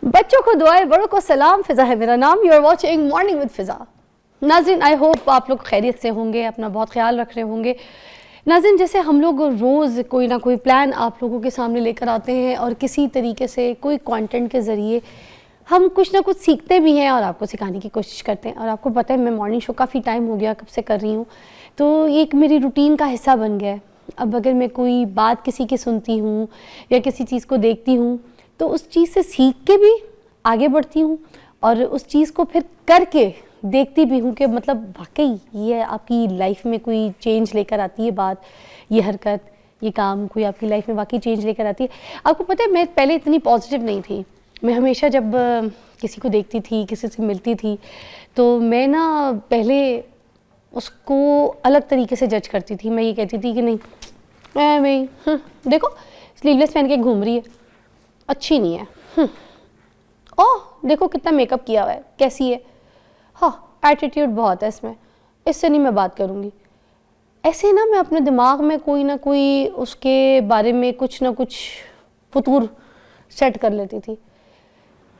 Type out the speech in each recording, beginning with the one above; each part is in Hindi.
बच्चों को दुआएं, बड़ों को सलाम। फिजा है मेरा नाम। You are watching morning with Fiza. नाज़रीन, आई होप आप लोग खैरियत से होंगे, अपना बहुत ख्याल रख रहे होंगे। नाज़रीन, जैसे हम लोग रोज़ कोई ना कोई प्लान आप लोगों के सामने लेकर आते हैं और किसी तरीके से कोई कंटेंट के ज़रिए हम कुछ ना कुछ सीखते भी हैं और आपको सिखाने की कोशिश करते हैं। और आपको पता है मैं मॉर्निंग शो काफ़ी टाइम हो गया कब से कर रही हूँ, तो ये एक मेरी रूटीन का हिस्सा बन गया है। अब अगर मैं कोई बात किसी की सुनती हूँ या किसी चीज़ को देखती हूँ तो उस चीज़ से सीख के भी आगे बढ़ती हूँ और उस चीज़ को फिर करके देखती भी हूँ कि मतलब वाकई ये आपकी लाइफ में कोई चेंज लेकर आती है बात, ये हरकत, ये काम कोई आपकी लाइफ में वाकई चेंज लेकर आती है। आपको पता है मैं पहले इतनी पॉजिटिव नहीं थी। मैं हमेशा जब किसी को देखती थी, किसी से मिलती थी, तो मैं ना पहले उसको अलग तरीके से जज करती थी। मैं ये कहती थी कि नहीं मैं देखो स्लीवलेस पहन के घूम रही है, अच्छी नहीं है। ओह देखो कितना मेकअप किया हुआ है, कैसी है, हाँ एटीट्यूड बहुत है इसमें, इससे नहीं मैं बात करूँगी। ऐसे ना मैं अपने दिमाग में कोई ना कोई उसके बारे में कुछ ना कुछ फतूर सेट कर लेती थी।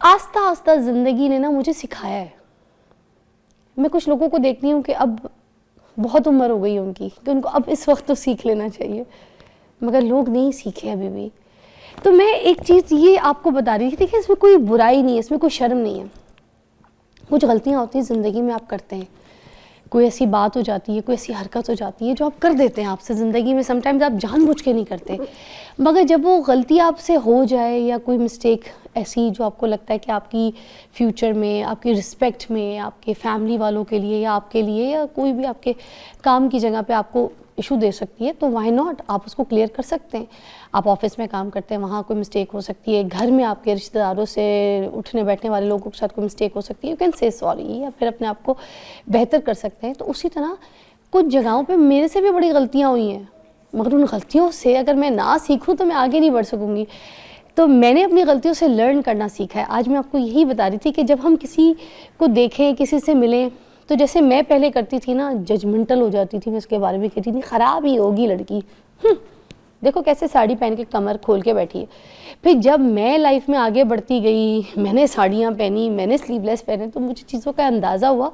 आस्ता आस्ता ज़िंदगी ने ना मुझे सिखाया है। मैं कुछ लोगों को देखती हूँ कि अब बहुत उम्र हो गई है उनकी, कि उनको अब इस वक्त तो सीख लेना चाहिए, मगर लोग नहीं सीखे अभी भी। तो मैं एक चीज़ ये आपको बता रही थी, देखिए इसमें कोई बुराई नहीं है, इसमें कोई शर्म नहीं है। कुछ गलतियाँ होती हैं ज़िंदगी में, आप करते हैं, कोई ऐसी बात हो जाती है, कोई ऐसी हरकत हो जाती है जो आप कर देते हैं आपसे ज़िंदगी में। समटाइम्स आप जानबूझ के नहीं करते, मगर जब वो गलती आपसे हो जाए या कोई मिस्टेक ऐसी जो आपको लगता है कि आपकी फ्यूचर में, आपकी रिस्पेक्ट में, आपके फैमिली वालों के लिए या आपके लिए या कोई भी आपके काम की जगह पे आपको इशू दे सकती है, तो व्हाई नॉट, आप उसको क्लियर कर सकते हैं। आप ऑफिस में काम करते हैं, वहाँ कोई मिस्टेक हो सकती है, घर में आपके रिश्तेदारों से उठने बैठने वाले लोगों के साथ कोई मिस्टेक हो सकती है, यू कैन से सॉरी या फिर अपने आप को बेहतर कर सकते हैं। तो उसी तरह कुछ जगहों पे मेरे से भी बड़ी गलतियाँ हुई हैं, मगर उन गलतियों से अगर मैं ना सीखूँ तो मैं आगे नहीं बढ़ सकूँगी। तो मैंने अपनी गलतियों से लर्न करना सीखा है। आज मैं आपको यही बता रही थी कि जब हम किसी को देखें, किसी से मिलें, तो जैसे मैं पहले करती थी ना, जजमेंटल हो जाती थी, मैं उसके बारे में कहती थी ख़राब ही होगी लड़की, देखो कैसे साड़ी पहन के कमर खोल के बैठी है। फिर जब मैं लाइफ में आगे बढ़ती गई, मैंने साड़ियाँ पहनी, मैंने स्लीवलेस पहने, तो मुझे चीज़ों का अंदाज़ा हुआ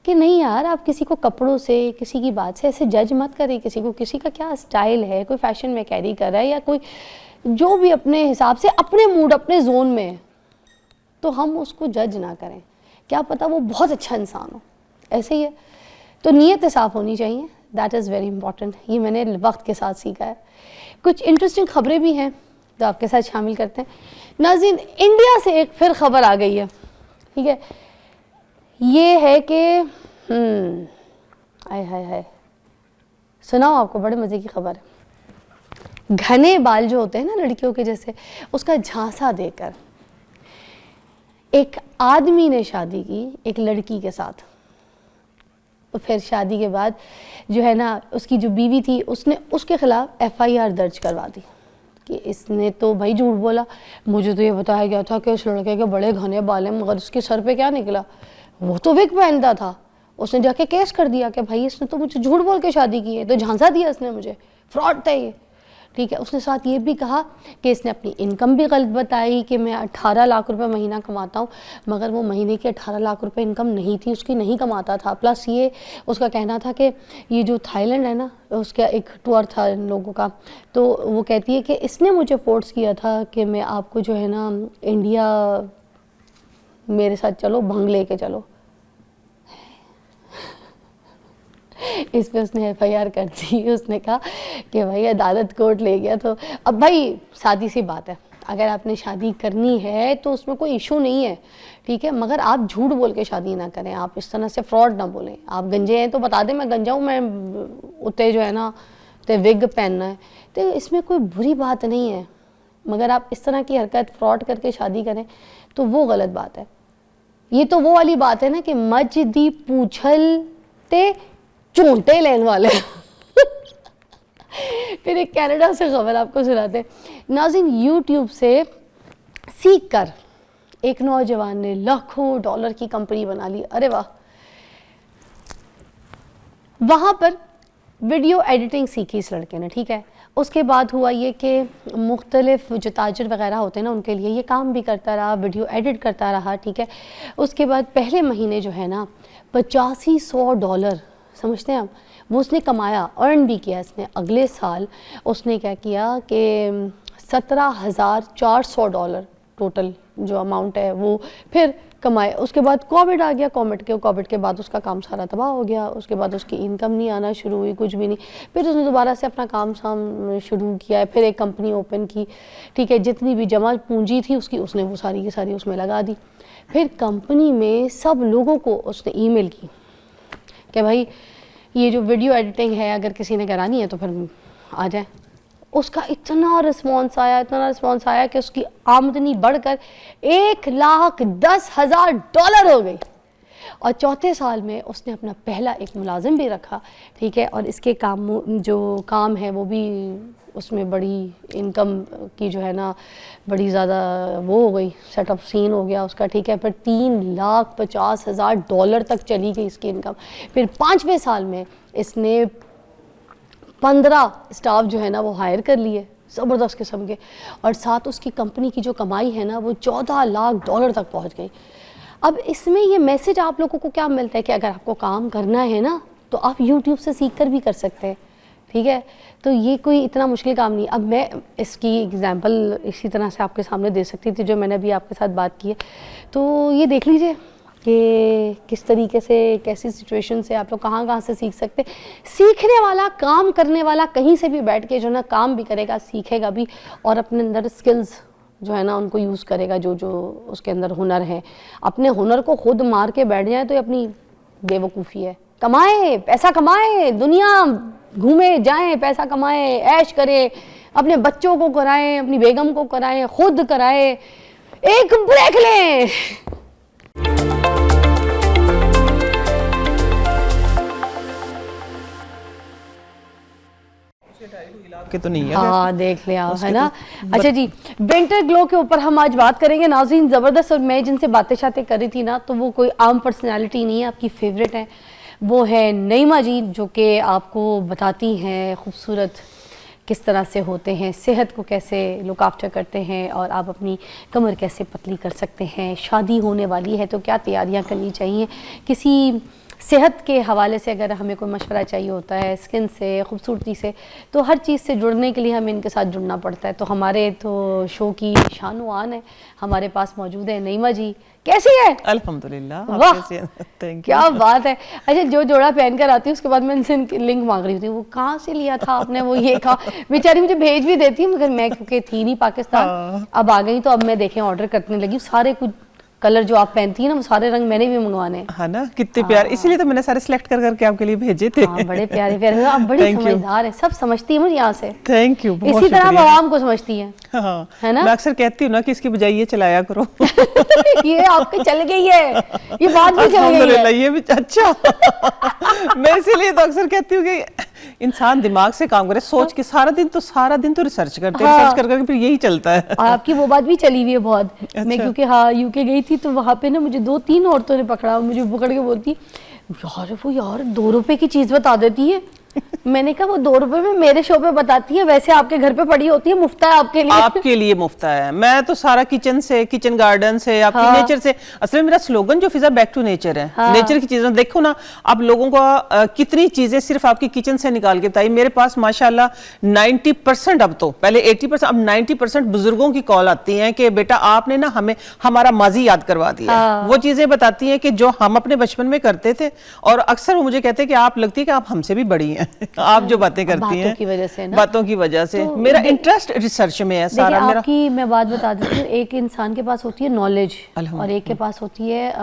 कि नहीं यार, आप किसी को कपड़ों से, किसी की बात से ऐसे जज मत करें किसी को। किसी का क्या स्टाइल है, कोई फैशन में कैरी कर रहा है या कोई जो भी अपने हिसाब से, अपने मूड, अपने जोन में है, तो हम उसको जज ना करें। क्या पता वो बहुत अच्छा इंसान हो, ऐसे ही है। तो नीयत साफ़ होनी चाहिए, दैट इज़ वेरी इंपॉर्टेंट। ये मैंने वक्त के साथ सीखा है। कुछ इंटरेस्टिंग खबरें भी हैं तो आपके साथ शामिल करते हैं। नाज़रीन, इंडिया से एक फिर खबर आ गई है, ठीक है। ये है कि आय हाय हाय, सुनाओ, आपको बड़े मज़े की खबर है। घने बाल जो होते हैं ना लड़कियों के जैसे, उसका झांसा देकर एक आदमी ने शादी की एक लड़की के साथ। तो फिर शादी के बाद जो है ना, उसकी जो बीवी थी उसने उसके खिलाफ FIR दर्ज करवा दी कि इसने तो भाई झूठ बोला। मुझे तो ये बताया गया था कि उस लड़के के बड़े घने बाल हैं, मगर उसके सर पे क्या निकला, वो तो विग पहनता था। उसने जाके केस कर दिया कि भाई इसने तो मुझे झूठ बोल के शादी की है, तो झांसा दिया इसने मुझे, फ्रॉड था ये, ठीक है। उसने साथ ये भी कहा कि इसने अपनी इनकम भी गलत बताई कि मैं 18 लाख रुपए महीना कमाता हूँ, मगर वो महीने की 18 लाख रुपए इनकम नहीं थी, उसकी नहीं कमाता था। प्लस ये उसका कहना था कि ये जो थाईलैंड है ना, उसका एक टूर था इन लोगों का, तो वो कहती है कि इसने मुझे फोर्स किया था कि मैं आपको जो है ना इंडिया मेरे साथ चलो, भंग लेके चलो। इस पे उसने FIR कर दी। उसने कहा कि भाई अदालत कोर्ट ले गया। तो अब भाई सादी सी बात है, अगर आपने शादी करनी है तो उसमें कोई इशू नहीं है, ठीक है, मगर आप झूठ बोल के शादी ना करें, आप इस तरह से फ्रॉड ना बोलें। आप गंजे हैं तो बता दें मैं गंजा हूँ, मैं उतने जो है ना उतने विग पहनना है, तो इसमें कोई बुरी बात नहीं है। मगर आप इस तरह की हरकत फ्रॉड करके शादी करें तो वो गलत बात है। ये तो वो वाली बात है ना कि मज दी पूछल ते चूंटे लेने वाले। फिर एक कनाडा से खबर आपको सुनाते हैं। नाज़रीन, यूट्यूब से सीख कर एक नौजवान ने लाखों डॉलर की कंपनी बना ली। अरे वाह। वहाँ पर वीडियो एडिटिंग सीखी इस लड़के ने, ठीक है, उसके बाद हुआ ये कि मुख्तलिफ जो ताजर वगैरह होते हैं ना, उनके लिए ये काम भी करता रहा, वीडियो एडिट करता रहा, ठीक है। उसके बाद पहले महीने जो है ना $8500 समझते हैं आप, वो उसने कमाया, अर्न भी किया इसने। अगले साल उसने क्या किया कि $17,400 टोटल जो अमाउंट है वो फिर कमाए। उसके बाद कोविड आ गया, कोविड के बाद उसका काम सारा तबाह हो गया। उसके बाद उसकी इनकम नहीं आना शुरू हुई, कुछ भी नहीं। फिर उसने दोबारा से अपना काम शुरू किया, फिर एक कंपनी ओपन की, ठीक है। जितनी भी जमा पूंजी थी उसकी, उसने वो सारी की सारी उसमें लगा दी। फिर कंपनी में सब लोगों को उसने ईमेल की कि भाई ये जो वीडियो एडिटिंग है अगर किसी ने करानी है तो फिर आ जाए। उसका इतना रिस्पॉन्स आया कि उसकी आमदनी बढ़कर $1,10,000 हो गई। और चौथे साल में उसने अपना पहला एक मुलाजिम भी रखा, ठीक है। और इसके काम है वो भी उसमें बड़ी इनकम की जो है ना बड़ी ज़्यादा वो हो गई, सेटअप सीन हो गया उसका, ठीक है। फिर $3,50,000 तक चली गई इसकी इनकम। फिर 5वें साल में इसने 15 स्टाफ जो है ना वो हायर कर लिए, ज़बरदस्त किस्म के। और साथ उसकी कंपनी की जो कमाई है ना वो $14 लाख तक पहुंच गई। अब इसमें ये मैसेज आप लोगों को क्या मिलता है कि अगर आपको काम करना है ना तो आप YouTube से सीख कर भी कर सकते हैं, ठीक है। तो ये कोई इतना मुश्किल काम नहीं। अब मैं इसकी एग्जांपल इसी तरह से आपके सामने दे सकती थी जो मैंने अभी आपके साथ बात की है। तो ये देख लीजिए कि किस तरीके से, कैसी सिचुएशन से आप लोग कहाँ से सीख सकते। सीखने वाला, काम करने वाला कहीं से भी बैठ के जो ना काम भी करेगा, सीखेगा भी और अपने अंदर स्किल्स जो है ना उनको यूज़ करेगा, जो उसके अंदर हुनर है। अपने हुनर को खुद मार के बैठ जाए तो ये अपनी बेवकूफ़ी है। कमाए, पैसा कमाए, दुनिया घूमे जाएं, पैसा कमाएं, ऐश करें, अपने बच्चों को कराएं, अपनी बेगम को कराएं, खुद कराएं, एक ब्रेक लें। के तो नहीं है। हाँ देख लिया है ना। अच्छा जी, विंटर ग्लो के ऊपर हम आज बात करेंगे नाज़रीन, ज़बरदस्त। और मैं जिनसे बातें कर रही थी ना तो वो कोई आम पर्सनालिटी नहीं है, आपकी फेवरेट है। वो है नईमा जी, जो कि आपको बताती हैं खूबसूरत किस तरह से होते हैं, सेहत को कैसे लुक आफ्टर करते हैं और आप अपनी कमर कैसे पतली कर सकते हैं। शादी होने वाली है तो क्या तैयारियां करनी चाहिए, किसी सेहत के हवाले से अगर हमें कोई मशवरा चाहिए होता है, स्किन से, खूबसूरती से, तो हर चीज़ से जुड़ने के लिए हमें इनके साथ जुड़ना पड़ता है। तो हमारे तो शो की शान आन है, हमारे पास मौजूद है नईमा जी। कैसी है? अल्हम्दुलिल्लाह। वाह क्या बात है। अच्छा, जो जोड़ा पहन कर आती है उसके बाद मैं इनसे लिंक मांग रही थी, वो कहाँ से लिया था आपने, वो ये कहा। बेचारी मुझे भेज भी देती मगर मैं क्योंकि थी नहीं पाकिस्तान, अब आ गई तो अब मैं देखें ऑर्डर करने लगी। सारे कुछ कलर जो आप पहनती हैं ना वो सारे रंग मैंने भी मंगवाने हैं। हाँ ना, कितने प्यार, इसीलिए तो मैंने सारे सिलेक्ट कर करके आपके लिए भेजे थे। हाँ, बड़े प्यारे प्यारे, आप बड़ी समझदार हैं, सब समझती है मुझे यहाँ से। Thank you. इसी तरह आप आवाम को समझती हैं। हाँ, है ना। मैं अक्सर कहती हूँ ना कि इसकी बजाय ये चलाया करो। ये आपकी चल गई है, ये बात भी चल गई है। ये भी अच्छा। मैं इसीलिए तो अक्सर कहती हूँ कि इंसान दिमाग से काम करे, सोच के सारा दिन तो रिसर्च करते हैं। हाँ। रिसर्च करके फिर यही चलता है। आपकी वो बात भी चली हुई है बहुत। अच्छा। मैं क्योंकि यूके गई थी तो वहाँ पे ना मुझे 2-3 औरतों ने पकड़ा, मुझे पकड़ के बोलती यार वो ₹2 की चीज़ बता देती है। मैंने कहा वो ₹2 में मेरे शो पे बताती है, वैसे आपके घर पे पड़ी होती है, मुफ्त है आपके लिए मुफ्त है। मैं तो सारा किचन गार्डन से, आपकी नेचर से, असल में मेरा स्लोगन जो फिजा बैक टू नेचर है। नेचर की चीजें देखो ना, आप लोगों को कितनी चीजें सिर्फ आपकी किचन से निकाल के बताई। मेरे पास माशाल्लाह 90%, अब तो पहले 80%, अब 90% बुजुर्गों की कॉल आती है कि बेटा आपने ना हमें हमारा माजी याद करवा दिया। वो चीजें बताती हैं कि जो हम अपने बचपन में करते थे, और अक्सर वो मुझे कहते हैं कि आप लगती है कि आप हमसे भी बड़ी हैं। आप जो बातें करती हैं बातों की वजह से तो मेरा इंटरेस्ट रिसर्च में है सारा। मेरा आपकी मैं बात बता देती हूँ, एक इंसान के पास होती है नॉलेज और एक के पास होती है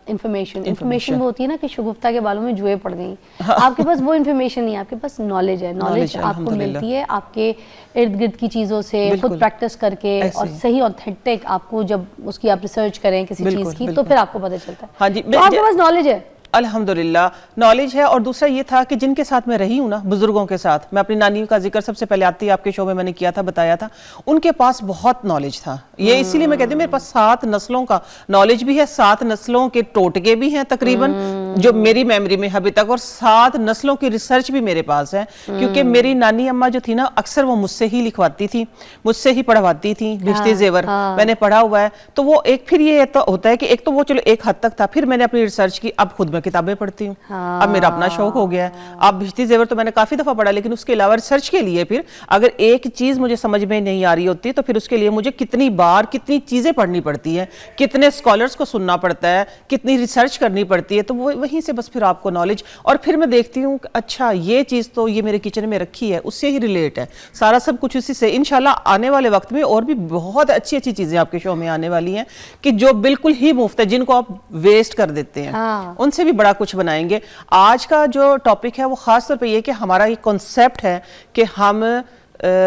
इंफॉर्मेशन। वो होती है ना कि शगुफ्ता के बालों में जुए पड़ गई। आपके पास वो इंफॉर्मेशन नहीं है, आपके पास नॉलेज है। नॉलेज आपको मिलती है आपके इर्द गिर्द की चीजों से, खुद प्रैक्टिस करके, और सही ऑथेंटिक आपको जब उसकी आप रिसर्च करें किसी चीज की तो फिर आपको पता चलता है। हाँ जी, तो आपके पास नॉलेज है। अल्हम्दुलिल्लाह नॉलेज है। और दूसरा ये था कि जिनके साथ मैं रही हूँ ना, बुजुर्गों के साथ, मैं अपनी नानी का जिक्र सबसे पहले आती है आपके शो में मैंने किया था, बताया था, उनके पास बहुत नॉलेज था। ये इसीलिए मैं कहती हूँ मेरे पास 7 नस्लों का नॉलेज भी है, 7 नस्लों के टोटके भी हैं तकरीबन जो मेरी मेमोरी में अभी तक, और 7 नस्लों की रिसर्च भी मेरे पास है। क्योंकि मेरी नानी अम्मा जो थी ना, अक्सर वो मुझसे ही लिखवाती थी, मुझसे ही पढ़वाती थी, भिश्ती जेवर मैंने पढ़ा हुआ है। तो वो एक फिर ये तो होता है कि एक तो वो चलो एक हद तक था, फिर मैंने अपनी रिसर्च की, अब खुद मैं किताबें पढ़ती हूँ, अब मेरा अपना शौक हो गया है। अब भिश्ती जेवर तो मैंने काफी दफा पढ़ा, लेकिन उसके अलावा रिसर्च के लिए फिर अगर एक चीज मुझे समझ में नहीं आ रही होती तो फिर उसके लिए मुझे कितनी बार कितनी चीजें पढ़नी पड़ती है, कितने स्कॉलर्स को सुनना पड़ता है, कितनी रिसर्च करनी पड़ती है। तो वो वहीं से बस फिर आपको नॉलेज, और फिर मैं देखती हूँ अच्छा ये चीज तो ये मेरे किचन में रखी है, उससे ही रिलेट है सारा सब कुछ उसी से। इंशाल्लाह आने वाले वक्त में और भी बहुत अच्छी अच्छी चीजें आपके शो में आने वाली हैं कि जो बिल्कुल ही मुफ्त है, जिनको आप वेस्ट कर देते हैं, उनसे भी बड़ा कुछ बनाएंगे। आज का जो टॉपिक है वो खास तौर पे ये कि हमारा ये कॉन्सेप्ट है कि हम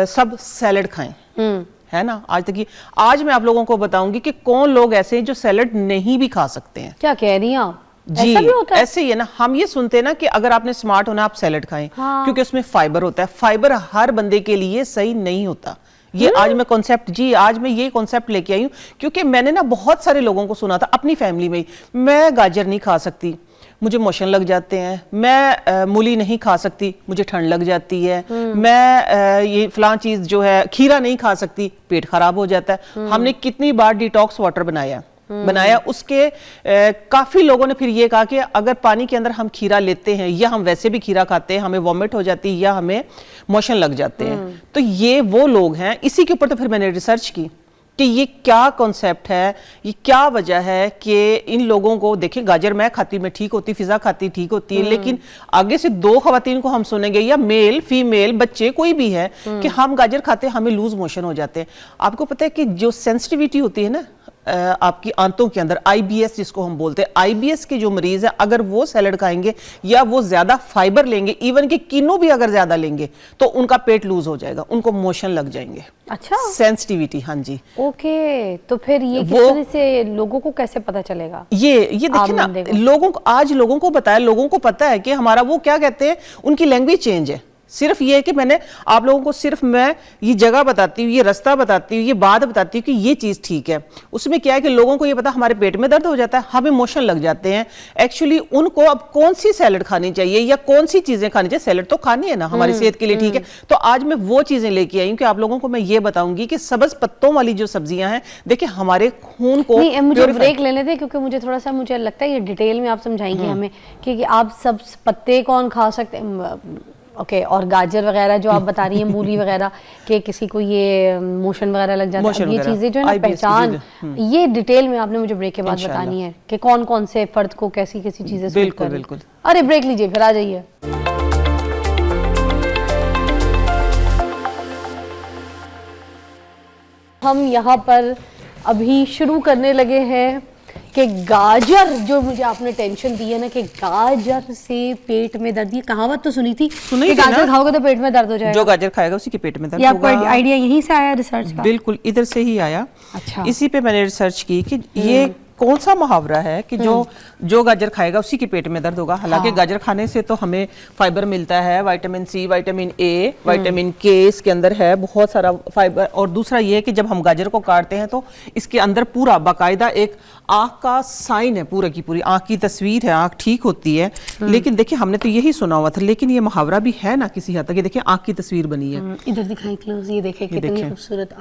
सब सैलड खाएं, है ना। आज मैं आप लोगों को बताऊंगी कि कौन लोग ऐसे हैं जो सैलड नहीं भी खा सकते हैं। क्या कह रही हैं आप? जी, ऐसा भी होता है? ऐसे ही है ना, हम ये सुनते हैं ना कि अगर आपने स्मार्ट होना आप सैलड खाएं, क्योंकि उसमें फाइबर होता है। फाइबर हर बंदे के लिए सही नहीं होता। ये आज मैं कॉन्सेप्ट, जी आज मैं ये कॉन्सेप्ट लेके आई हूँ क्योंकि मैंने ना बहुत सारे लोगों को सुना था अपनी फैमिली में ही, मैं गाजर नहीं खा सकती, मुझे मोशन लग जाते हैं, मैं मूली नहीं खा सकती, मुझे ठंड लग जाती है, मैं ये फलां चीज जो है खीरा नहीं खा सकती, पेट खराब हो जाता है। हमने कितनी बार डिटॉक्स वाटर बनाया उसके काफी लोगों ने फिर ये कहा कि अगर पानी के अंदर हम खीरा लेते हैं या हम वैसे भी खीरा खाते हैं, हमें वॉमिट हो जाती है या हमें मोशन लग जाते हैं। तो ये वो लोग हैं। इसी के ऊपर तो फिर मैंने रिसर्च की कि ये क्या कॉन्सेप्ट है, ये क्या वजह है कि इन लोगों को, देखिए गाजर मैं खाती मैं ठीक होती, फिजा खाती ठीक होती है, लेकिन आगे से 2 खवातीन को हम सुनेंगे या मेल फीमेल बच्चे कोई भी है कि हम गाजर खाते हमें लूज मोशन हो जाते हैं। आपको पता है कि जो सेंसिटिविटी होती है ना आपकी आंतों के अंदर, आईबीएस जिसको हम बोलते हैं, आईबीएस के जो मरीज है अगर वो सैलड खाएंगे या वो ज्यादा फाइबर लेंगे, इवन कि किनो भी अगर ज्यादा लेंगे तो उनका पेट लूज हो जाएगा, उनको मोशन लग जाएंगे। अच्छा, सेंसिटिविटी, हाँ जी। ओके, तो फिर ये किस तरह से लोगों को कैसे पता चलेगा? ये देखिए ना, लोगों को आज लोगों को बताया, लोगों को पता है कि हमारा वो क्या कहते हैं, उनकी लैंग्वेज चेंज है। सिर्फ ये है कि मैंने आप लोगों को सिर्फ मैं ये जगह बताती हूँ, ये रास्ता बताती हूँ, ये बात बताती हूँ कि ये चीज़ ठीक है। उसमें क्या है कि लोगों को ये पता हमारे पेट में दर्द हो जाता है, हमें मोशन लग जाते हैं, एक्चुअली उनको अब कौन सी सैलड खानी चाहिए या कौन सी चीज़ें खानी चाहिए। सैलड तो खानी है ना, हमारी सेहत के लिए ठीक है। तो आज मैं वो चीज़ें लेके आई हूँ कि आप लोगों को मैं ये बताऊंगी कि सब्ज पत्तों वाली जो सब्जियां हैं, देखिए हमारे खून को, मुझे ब्रेक ले लेते क्योंकि मुझे थोड़ा सा मुझे लगता है ये डिटेल में आप समझाएंगे हमें कि आप सब पत्ते कौन खा सकते हैं। ओके, और गाजर वगैरह जो आप बता रही हैं, मूली वगैरह कि किसी को ये मोशन वगैरह लग जाता है, ये चीजें जो है ना पहचान, ये डिटेल में आपने मुझे ब्रेक के बाद बतानी है कि कौन कौन से फर्द को कैसी कैसी चीजें सूट करें। बिल्कुल। अरे ब्रेक लीजिए, फिर आ जाइए। हम यहाँ पर अभी शुरू करने लगे हैं कि गाजर, जो मुझे आपने टेंशन दी है ना कि गाजर से पेट में दर्द, ये कहावत तो सुनी थी कि गाजर खाओगे तो पेट में दर्द हो जाएगा, जो गाजर खाएगा उसी के पेट में दर्द होगा। आपका आइडिया यहीं से आया रिसर्च का? बिल्कुल, इधर से ही आया। अच्छा, इसी पे मैंने रिसर्च की कि ये कौन सा मुहावरा है कि जो गाजर खाएगा उसी के पेट में दर्द होगा। हालांकि गाजर खाने से तो हमें फाइबर मिलता है, vitamin C, vitamin A, vitamin K इसके अंदर है, बहुत सारा फाइबर। और दूसरा ये है कि जब हम गाजर को काटते हैं तो इसके अंदर पूरा बाकायदा एक आंख का साइन है, पूरा की पूरी आंख की तस्वीर है, आंख ठीक होती है। लेकिन देखिए हमने तो यही सुना हुआ था, लेकिन ये मुहावरा भी है ना किसी हद तक। ये देखिए आंख की तस्वीर बनी है, इधर दिखाएं क्लोज, ये देखिए कितनी खूबसूरत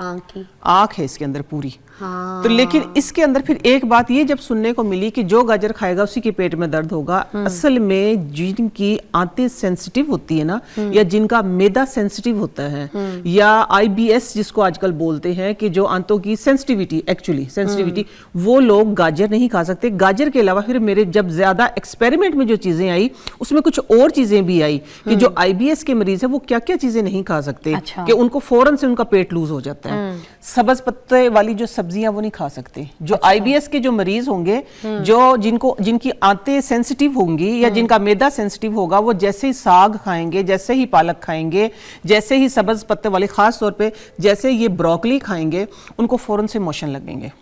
आंख है इसके अंदर पूरी। तो लेकिन इसके अंदर फिर एक बात ये जब सुनने को मिली कि जो गाजर खाएगा उसी के पेट में दर्द होगा। असल में जिनकी आंतें सेंसिटिव होती है ना, या जिनका मैदा सेंसिटिव होता है, या आईबीएस जिसको आजकल बोलते हैं कि जो आंतों की सेंसिटिविटी, एक्चुअली सेंसिटिविटी, वो लोग गाजर नहीं खा सकते। गाजर के अलावा फिर मेरे जब ज्यादा एक्सपेरिमेंट में जो चीजें आई उसमें कुछ और चीजें भी आई कि जो आईबीएस के मरीज है वो क्या क्या चीजें नहीं खा सकते। अच्छा। कि उनको फौरन से उनका पेट लूज हो जाता है। सब्ज पत्ते वाली जो सब्जियां वो नहीं खा सकते। जो आईबीएस के जो मरीज होंगे जिनकी आंतें सेंसिटिव होंगी या जिनका मैदा सेंसिटिव होगा, वो जैसे ही साग खाएंगे, जैसे ही पालक खाएंगे, जैसे ही सब्ज पत्ते वाले, खास तौर पे जैसे ये ब्रोकली खाएंगे, उनको फौरन से मोशन लगेंगे।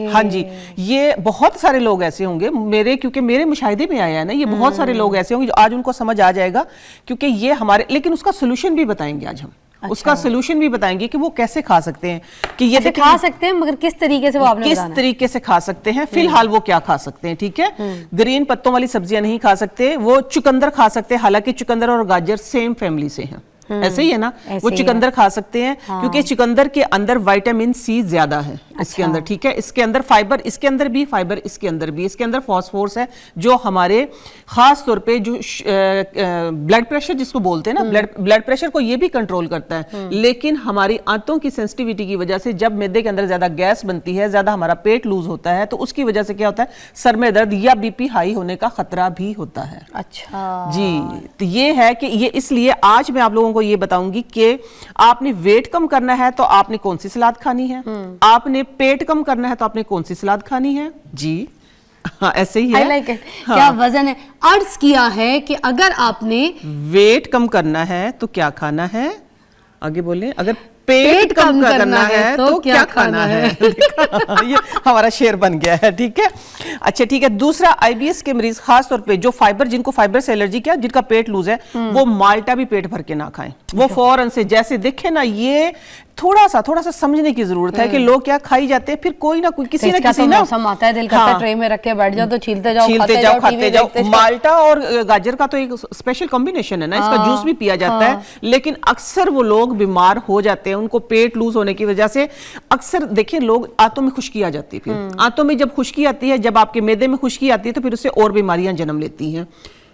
हाँ जी, ये बहुत सारे लोग ऐसे होंगे क्योंकि मेरे मुशाहिदे में आया है ना, ये बहुत सारे लोग ऐसे होंगे जो आज उनको समझ आ जाएगा, क्योंकि ये हमारे, लेकिन उसका सोल्यूशन भी बताएंगे आज हम। अच्छा। उसका सोल्यूशन भी बताएंगे कि वो कैसे खा सकते हैं, कि ये देखिए खा सकते हैं, मगर किस तरीके से वो आपने किस तरीके से खा सकते हैं, फिलहाल वो क्या खा सकते हैं। ठीक है, ग्रीन पत्तों वाली सब्जियां नहीं खा सकते, वो चुकंदर खा सकते हैं, हालांकि चुकंदर और गाजर सेम फैमिली से हैं, ऐसे ही है ना, वो चुकंदर खा सकते हैं। हाँ। क्योंकि चुकंदर के अंदर विटामिन सी ज्यादा है। अच्छा। इसके अंदर, ठीक है, इसके अंदर फाइबर, इसके अंदर भी फाइबर, इसके अंदर भी, इसके अंदर फास्फोरस है, जो हमारे खास तौर पे जो ब्लड प्रेशर जिसको बोलते हैं ना, ब्लड प्रेशर को ये भी कंट्रोल करता है। लेकिन हमारी आंतों की सेंसिटिविटी की वजह से जब मैदे के अंदर ज्यादा गैस बनती है, ज्यादा हमारा पेट लूज होता है, तो उसकी वजह से क्या होता है, सर में दर्द या बीपी हाई होने का खतरा भी होता है। अच्छा जी, तो ये है कि ये, इसलिए आज मैं आप लोगों को ये बताऊंगी कि आपने वेट कम करना है तो आपने कौन सी सलाद खानी है, आपने पेट कम करना है तो आपने कौन सी सलाद खानी है। जी हाँ, ऐसे ही है। I like it। क्या वजन है, अर्ज किया है कि अगर आपने वेट कम करना है तो क्या खाना है, आगे बोले, अगर पेट कम करना है तो क्या खाना है। ये हमारा शेर बन गया है। ठीक है, अच्छा ठीक है। दूसरा, आईबीएस के मरीज खास तौर पे जो फाइबर, जिनको फाइबर से एलर्जी, क्या जिनका पेट लूज है, वो माल्टा भी पेट भर के ना खाएं। वो फौरन से, जैसे देखे ना, ये थोड़ा सा समझने की जरूरत है कि लोग क्या खाई जाते हैं, फिर कोई ना कोई किसी ना किसी ना मौसम आता है, दिल करता है ट्रे में रख के बैठ जाओ तो छीलते जाओ खाते जाओ। माल्टा और गाजर का तो एक स्पेशल कॉम्बिनेशन है ना, इसका जूस भी पिया जाता है। लेकिन अक्सर वो लोग बीमार हो जाते हैं, उनको पेट लूज होने की वजह से। अक्सर देखिए, लोग आंतों में खुश्की आ जाती है, फिर आंतों में जब खुश्की आती है, जब आपके मैदे में खुश्की आती है, तो फिर उससे और बीमारियां जन्म लेती हैं।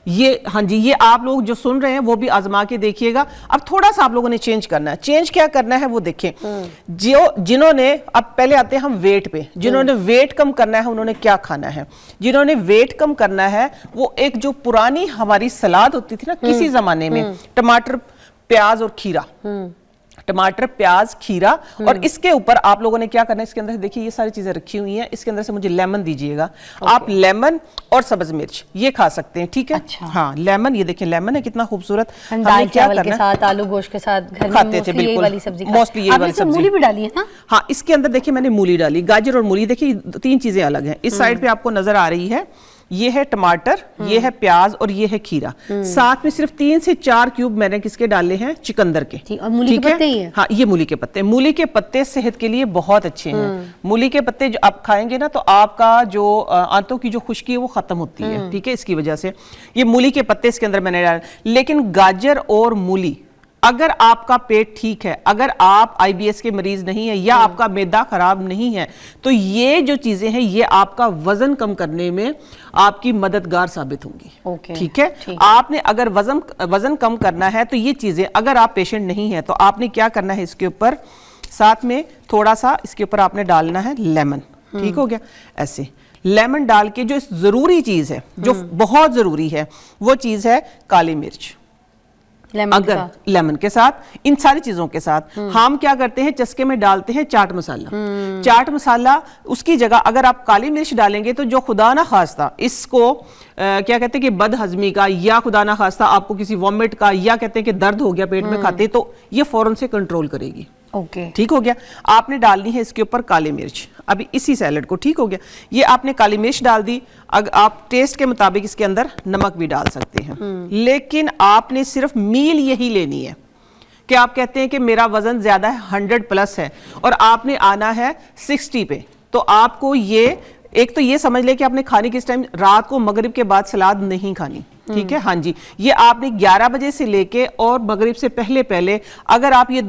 ये, हाँ जी, ये आप लोग जो सुन रहे हैं वो भी आजमा के देखिएगा। अब थोड़ा सा आप लोगों ने चेंज करना है। चेंज क्या करना है वो देखें। जिन्होंने, अब पहले आते हैं हम वेट पे, जिन्होंने वेट कम करना है उन्होंने क्या खाना है। जिन्होंने वेट कम करना है, वो एक जो पुरानी हमारी सलाद होती थी ना किसी जमाने में, टमाटर, प्याज और खीरा, टमाटर, प्याज, खीरा, और इसके ऊपर आप लोगों ने क्या करना है, इसके अंदर देखिए ये सारी चीजें रखी हुई हैं, इसके अंदर से मुझे लेमन दीजिएगा। आप लेमन और सब्ज मिर्च ये खा सकते हैं। ठीक है। अच्छा। हाँ, लेमन, ये देखिए लेमन है, कितना खूबसूरत। हम दाल चावल के साथ, आलू गोश्त के साथ घर में खाते थे, बिल्कुल मोस्टली ये वाली सब्जी। मूली भी डाली है ना? हाँ, इसके अंदर देखिए मैंने मूली डाली, गाजर और मूली, देखिए तीन चीजें अलग हैं। इस साइड पे आपको नजर आ रही है, ये है टमाटर, ये है प्याज और ये है खीरा। साथ में सिर्फ 3 से 4 क्यूब मैंने किसके डाले हैं, चुकंदर के। और मूली के पत्ते ही है? हाँ, ये मूली के पत्ते। मूली के पत्ते सेहत के लिए बहुत अच्छे हैं। मूली के पत्ते जो आप खाएंगे ना, तो आपका जो आंतों की जो खुश्की है वो खत्म होती है। ठीक है, इसकी वजह से ये मूली के पत्ते इसके अंदर मैंने डाले। लेकिन गाजर और मूली, अगर आपका पेट ठीक है, अगर आप आईबीएस के मरीज नहीं है, या आपका मैदा खराब नहीं है, तो ये जो चीजें हैं ये आपका वजन कम करने में आपकी मददगार साबित होंगी। ठीक है। आपने अगर वजन कम करना है तो ये चीजें, अगर आप पेशेंट नहीं है तो आपने क्या करना है, इसके ऊपर साथ में थोड़ा सा इसके ऊपर आपने डालना है लेमन। ठीक हो गया। ऐसे लेमन डाल के, जो जरूरी चीज है, जो बहुत जरूरी है, वो चीज है काली मिर्च। अगर लेमन के साथ, इन सारी चीजों के साथ हम क्या करते हैं, चस्के में डालते हैं चाट मसाला। चाट मसाला, उसकी जगह अगर आप काली मिर्च डालेंगे तो जो खुदा ना खास्ता इसको क्या कहते हैं कि बदहजमी का, या खुदा ना खास्ता आपको किसी वॉमिट का, या कहते हैं कि दर्द हो गया पेट में खाते, तो ये फौरन से कंट्रोल करेगी। ठीक हो गया। आपने डालनी है इसके ऊपर काली मिर्च, अभी इसी सैलेड को। ठीक हो गया। ये आपने काली मिर्च डाल दी। अगर आप टेस्ट के मुताबिक इसके अंदर नमक भी डाल सकते हैं, लेकिन आपने सिर्फ मील यही लेनी है कि आप कहते हैं कि मेरा वजन ज्यादा है, 100+ है, और आपने आना है 60 पे, तो आपको ये, एक तो ये समझ ले कि आपने खानी किस टाइम, रात को मगरिब के बाद सलाद नहीं खानी। ठीक है। हाँ जी, ये आपने 11 बजे से लेके और मगरिब से पहले पहले अगर आप ये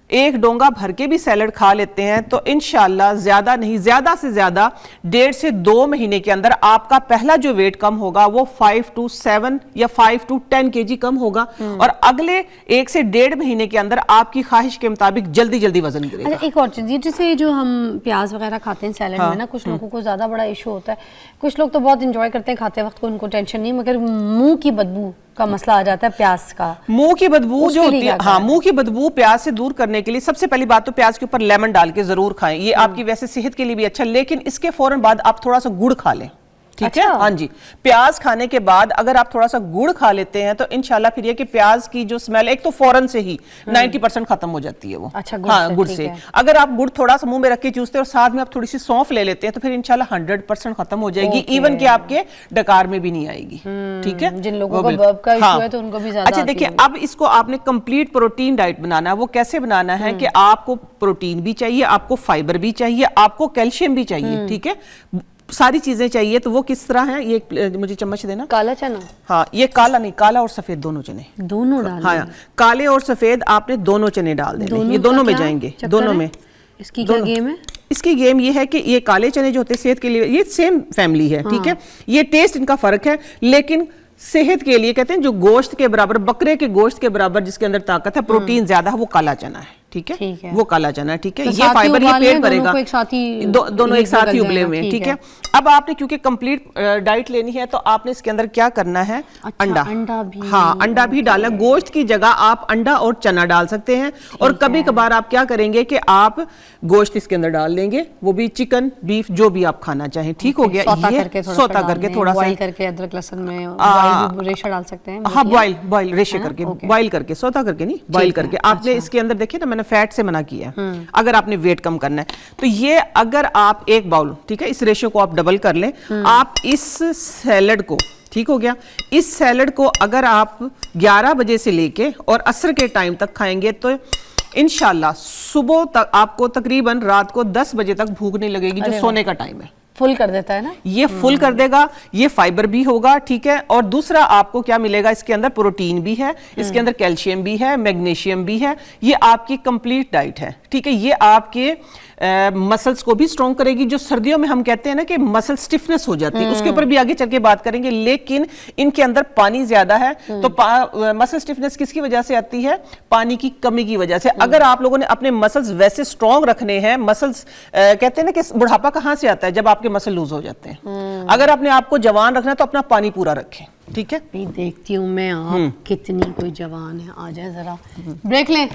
एक डोंगा भर के भी सैलड खा लेते हैं तो इंशाल्लाह ज्यादा नहीं, ज्यादा से ज्यादा 1.5 से 2 महीने के अंदर आपका पहला जो वेट कम होगा वो 5 to 7 या 5 to 10 kg कम होगा, और अगले 1 से 1.5 महीने के अंदर आपकी ख्वाहिश के मुताबिक जल्दी जल्दी वजन गिरेगा। अच्छा, एक और चीज, जैसे जो हम प्याज वगैरह खाते हैं सैलड में ना, कुछ लोगों को ज्यादा बड़ा इशू होता है। कुछ लोग तो बहुत इंजॉय करते हैं खाते वक्त, को उनको टेंशन नहीं, मगर मुंह की बदबू का मसला आ जाता है प्याज का, मुंह की बदबू जो उसके लिए होती है, क्या हाँ करें? मुंह की बदबू प्याज से दूर करने के लिए सबसे पहली बात तो प्याज के ऊपर लेमन डाल के जरूर खाएं। ये आपकी वैसे सेहत के लिए भी अच्छा, लेकिन इसके फौरन बाद आप थोड़ा सा गुड़ खा लें, ठीक है। अच्छा। हाँ जी, प्याज खाने के बाद अगर आप थोड़ा सा गुड़ खा लेते हैं तो इंशाल्लाह फिर ये कि प्याज की जो स्मेल एक तो फौरन से ही 90% खत्म हो जाती है वो। अच्छा, गुड़ हाँ से, गुड़ ठीक से है। अगर आप गुड़ थोड़ा सा मुंह में रख के चूसते हैं और साथ में आप थोड़ी सी सौंफ ले लेते हैं तो फिर इंशाल्लाह 100% खत्म हो जाएगी, ओके। इवन कि आपके डकार में भी नहीं आएगी, ठीक है। जिन लोगों वो को बिल्कुल। बर्ब का इशू हाँ। है तो उनको भी ज्यादा अच्छा आती देखिए, होगी। अब इसको आपने कंप्लीट प्रोटीन डाइट बनाना है। वो कैसे बनाना है कि आपको प्रोटीन भी चाहिए, आपको फाइबर भी चाहिए, आपको कैल्शियम भी चाहिए, ठीक है, सारी चीजें चाहिए। तो वो किस तरह है, ये मुझे चम्मच देना। काला चना, हाँ, ये काला नहीं, काला और सफेद दोनों चने, दोनों डाल हाँ काले और सफेद आपने दोनों चने डाल देने, ये दोनों में जाएंगे, दोनों में। इसकी क्या गेम है? इसकी गेम ये है कि ये काले चने जो होते हैं सेहत के लिए, ये सेम फैमिली है, ठीक है, ये टेस्ट इनका फर्क है, लेकिन सेहत के लिए कहते हैं जो गोश्त के बराबर, बकरे के गोश्त के बराबर जिसके अंदर ताकत है, प्रोटीन ज्यादा है, वो काला चना है, ठीक है, वो काला चना है, ठीक है। तो ये फाइबर, ये पेट भरेगा, दोनों एक साथ ही दोनों एक साथ ही उबले हुए हैं, ठीक है। अब आपने क्योंकि कंप्लीट डाइट लेनी है तो आपने इसके अंदर क्या करना है, अच्छा, अंडा, अंडा भी, हाँ अंडा भी डालना। गोश्त की जगह आप अंडा और चना डाल सकते हैं, और कभी कभार आप क्या करेंगे कि आप गोश्त इसके अंदर डाल देंगे, वो भी चिकन बीफ जो भी आप खाना चाहें, ठीक हो गया। सौता ये करके थोड़ा सा बॉईल करके अदरक लहसुन में बॉईल रेशा डाल सकते हैं, हाँ बॉईल रेशे करके, बॉईल करके, सौता करके नहीं, बॉईल करके। आपने इसके अंदर देखिए ना, मैंने फैट से मना किया है, अगर आपने वेट कम करना है तो ये अगर आप एक बाउल, ठीक है, इस रेशो को आप डबल कर लें, आप इस सैलड को, ठीक हो गया, इस सैलड को अगर आप 11 बजे से लेके और असर के टाइम तक खाएंगे तो इंशाल्लाह सुबह तक आपको तकरीबन रात को 10 बजे तक भूख नहीं लगेगी, जो सोने का टाइम है। फुल कर देता है ना, ये फुल कर देगा, ये फाइबर भी होगा, ठीक है। और दूसरा आपको क्या मिलेगा, इसके अंदर प्रोटीन भी है, इसके अंदर कैल्शियम भी है, मैग्नीशियम भी है, ये आपकी कंप्लीट डाइट है, ठीक है। ये आपके मसल्स को भी स्ट्रॉन्ग करेगी, जो सर्दियों में हम कहते हैं ना कि मसल स्टिफनेस हो जाती है, उसके ऊपर भी आगे चल के बात करेंगे, लेकिन इनके अंदर पानी ज्यादा है, तो मसल स्टिफनेस किसकी वजह से आती है, पानी की कमी की वजह से। अगर आप लोगों ने अपने मसल्स वैसे स्ट्रॉन्ग रखने हैं, मसल्स कहते हैं ना कि बुढ़ापा कहाँ से आता है, जब आपके मसल लूज हो जाते हैं। अगर अपने आप को जवान रखना है तो अपना पानी पूरा रखें, ठीक है। देखती हूँ मैं आप कितनी कोई जवान है, आ जाए जरा ब्रेक लें।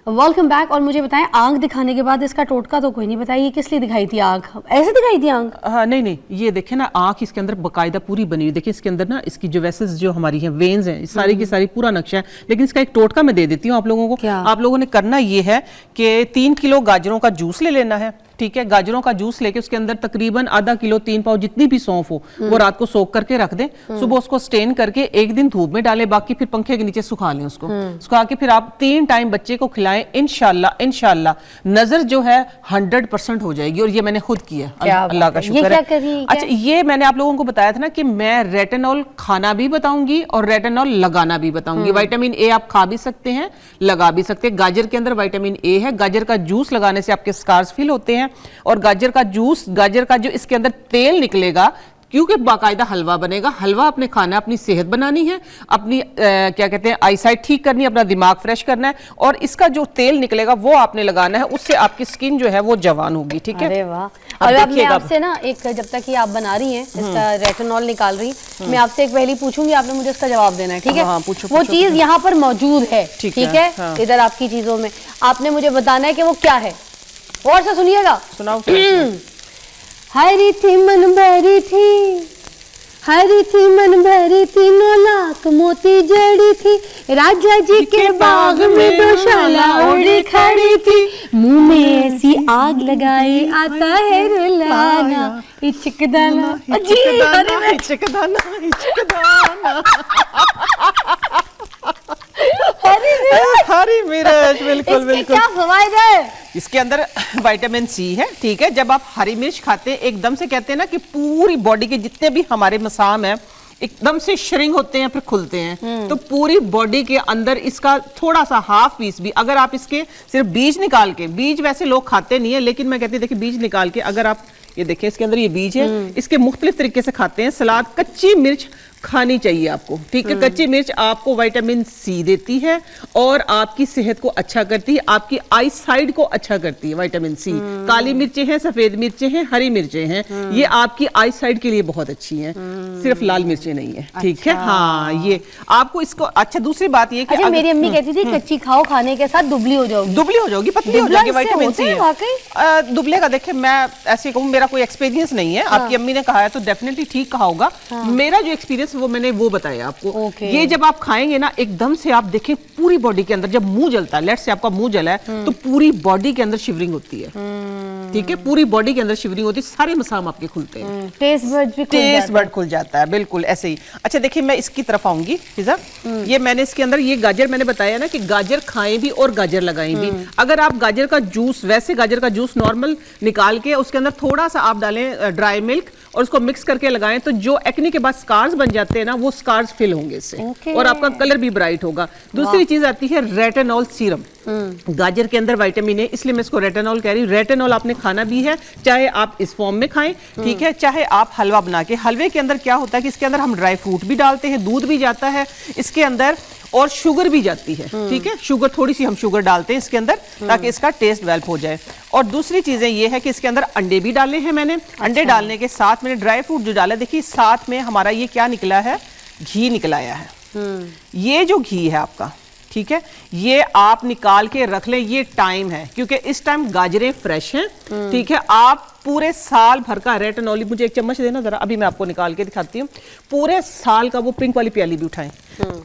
Welcome back. और मुझे बताएं, आंख दिखाने के बाद इसका टोटका तो कोई नहीं बताइए, किस लिए दिखाई थी आंख, ऐसे दिखाई थी आंख? हाँ नहीं, ये देखें ना, आंख इसके अंदर बकायदा पूरी बनी हुई, देखिए इसके अंदर ना इसकी जो वेसल्स जो हमारी हैं, वेन्स हैं, सारी की सारी पूरा नक्शा है। लेकिन इसका एक टोटका मैं दे देती हूँ आप लोगों को। क्या? आप लोगों ने करना ये है कि 3 किलो गाजरों का जूस ले लेना है, ठीक है। गाजरों का जूस लेके उसके अंदर तकरीबन आधा किलो 3 पाव जितनी भी सौंफ हो वो रात को सोख करके रख दें, सुबह उसको स्टेन करके एक दिन धूप में डालें, बाकी फिर पंखे के नीचे सुखा लें उसको। सुखा के फिर आप 3 टाइम बच्चे को खिलाएं, इंशाल्लाह नजर जो है 100% हो जाएगी। और ये मैंने खुद किया, अल्लाह का शुक्र है। अच्छा, ये मैंने आप लोगों को बताया था ना कि मैं रेटिनॉल खाना भी बताऊंगी और रेटिनॉल लगाना भी बताऊंगी। विटामिन ए आप खा भी सकते हैं, लगा भी सकते हैं। गाजर के अंदर विटामिन ए है, गाजर का जूस लगाने से आपके स्कार्स फिल होते हैं, और गाजर का जूस, गाजर का जो इसके अंदर तेल निकलेगा, क्योंकि बाकायदा हलवा बनेगा, हलवा अपने खाना, अपनी सेहत बनानी है, अपनी क्या कहते हैं आईसाइट ठीक करनी है, अपना दिमाग फ्रेश करना है, और इसका जो तेल निकलेगा वो आपने लगाना है, उससे आपकी स्किन जो है वो जवान होगी, ठीक है। अरे वाह। और अब मैं आपसे ना एक, जब तक कि आप बना रही हैं इसका रेटिनॉल निकाल रही, मैं आपसे एक पहली पूछूंगी, आपने मुझे इसका जवाब देना है, ठीक है। वो चीज यहाँ पर मौजूद है, ठीक है, इधर आपकी चीजों में, आपने मुझे बताना है कि वो क्या है। और से सुनिएगा, सुनाओ। हरी थी मन भरी थी, हरी थी मन भरी थी, 9 लाख मोती जड़ी थी, राजा जी के बाग में दोशाला ओढ़ी खड़ी थी, मुंह में ऐसी आग लगाए आता है रुलाना, इचकदाना हरी मिर्च, बिल्कुल बिल्कुल। क्या फवायद है इसके अंदर? विटामिन सी है, ठीक है। जब आप हरी मिर्च खाते हैं, एकदम से कहते हैं ना कि पूरी बॉडी के जितने भी हमारे मसाम हैं एकदम से श्रिंक होते हैं, फिर खुलते हैं। तो पूरी बॉडी के अंदर इसका थोड़ा सा हाफ पीस भी, अगर आप इसके सिर्फ बीज निकाल के, बीज वैसे लोग खाते नहीं है, लेकिन मैं कहती हूँ देखिए बीज निकाल के अगर आप ये देखिए, इसके अंदर ये बीज है, इसके मुख्तलिफ तरीके से खाते हैं। सलाद, कच्ची मिर्च खानी चाहिए आपको, ठीक है। कच्ची मिर्च आपको विटामिन सी देती है और आपकी सेहत को अच्छा करती है, आपकी आई साइड को अच्छा करती है। विटामिन सी, काली मिर्चें हैं, सफेद मिर्चें हैं, हरी मिर्चें हैं, ये आपकी आई साइड के लिए बहुत अच्छी हैं, सिर्फ लाल मिर्चें नहीं है, ठीक है। हाँ, ये आपको इसको अच्छा। दूसरी बात ये कि अच्छा, मेरी अम्मी कहती थी कच्ची खाओ, खाने के साथ दुबली हो जाओगी, दुबली हो जाओगी, पतली हो जाएगी, विटामिन सी है। दुबले का देखिए, मैं ऐसे कहूँ, मेरा कोई एक्सपीरियंस नहीं है, आपकी अम्मी ने कहा है तो डेफिनेटली ठीक कहा होगा। मेरा जो एक्सपीरियंस वो मैंने वो बताया आपको। ये जब आप खाएंगे ना, एकदम से आप देखें पूरी बॉडी के अंदर, जब मुंह जलता है, लेट्स से आपका मुंह जला है, तो पूरी बॉडी के अंदर शिवरिंग होती है, ठीक है, पूरी बॉडी के अंदर शिवरिंग होती है, सारे मसाम आपके खुलते हैं, टेस्ट बर्ड खुल जाता है, बिल्कुल ऐसे ही। अच्छा देखिए, मैं इसकी तरफ आऊंगी फिजा। ये मैंने इसके अंदर ये गाजर मैंने बताया ना कि गाजर खाएं भी और गाजर लगाएं भी। अगर आप गाजर का जूस, वैसे गाजर का जूस नॉर्मल निकाल के उसके अंदर थोड़ा सा आप डालें ड्राई मिल्क और उसको मिक्स करके लगाएं, तो जो एक्ने के बाद स्कार्स बन जाते हैं ना, वो स्कार्स फिल होंगे इससे, और आपका कलर भी ब्राइट होगा। दूसरी चीज आती है रेटिनॉल सीरम। गाजर के अंदर विटामिन है, इसलिए मैं इसको रेटिनॉल कह रही हूँ। रेटिनॉल आपने खाना भी है, चाहे आप इस फॉर्म में खाएं, ठीक है, चाहे आप हलवा बना के। हलवे के अंदर क्या होता है कि इसके अंदर हम ड्राई फ्रूट भी डालते हैं, दूध भी जाता है इसके अंदर, और शुगर भी जाती है, ठीक है। शुगर थोड़ी सी हम शुगर डालते हैं इसके अंदर ताकि इसका टेस्ट डेवलप हो जाए। और दूसरी चीजें ये है कि इसके अंदर अंडे भी डाले हैं मैंने। अंडे डालने के साथ मैंने ड्राई फ्रूट जो डाला, देखिए साथ में हमारा ये क्या निकला है, घी निकल आया है। ये जो घी है आपका, ठीक है, ये आप निकाल के रख लें, ये टाइम है, क्योंकि इस टाइम गाजरें फ्रेश हैं, ठीक है। आप पूरे साल भर का रेटिनॉल, मुझे एक चम्मच देना जरा, अभी मैं आपको निकाल के दिखाती हूँ। पूरे साल का, वो पिंक वाली प्याली भी उठाएं,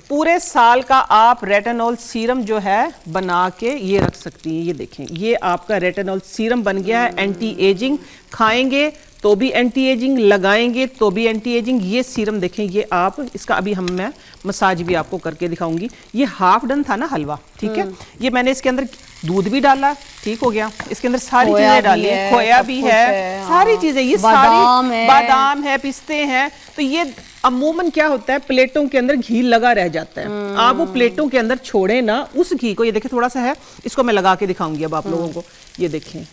पूरे साल का आप रेटिनॉल सीरम जो है बना के ये रख सकती हैं। ये देखें, ये आपका रेटिनॉल सीरम बन गया है। एंटी एजिंग, खाएंगे तो भी एंटी एजिंग, लगाएंगे तो भी एंटी एजिंग। ये सीरम देखें, ये आप इसका अभी मैं मसाज भी आपको करके दिखाऊंगी। ये हाफ डन था ना हलवा, ठीक है। ये मैंने इसके अंदर दूध भी डाला, ठीक हो गया, इसके अंदर सारी चीजें डाली, खोया भी है, सारी चीजें, ये सारी बादाम है, पिस्ते हैं। तो ये अमूमन क्या होता है, प्लेटों के अंदर घी लगा रह जाता है, आप वो प्लेटों के अंदर छोड़े ना उस घी को। ये देखिए थोड़ा सा है, इसको मैं लगा के दिखाऊंगी अब आप लोगों को। ये देखें,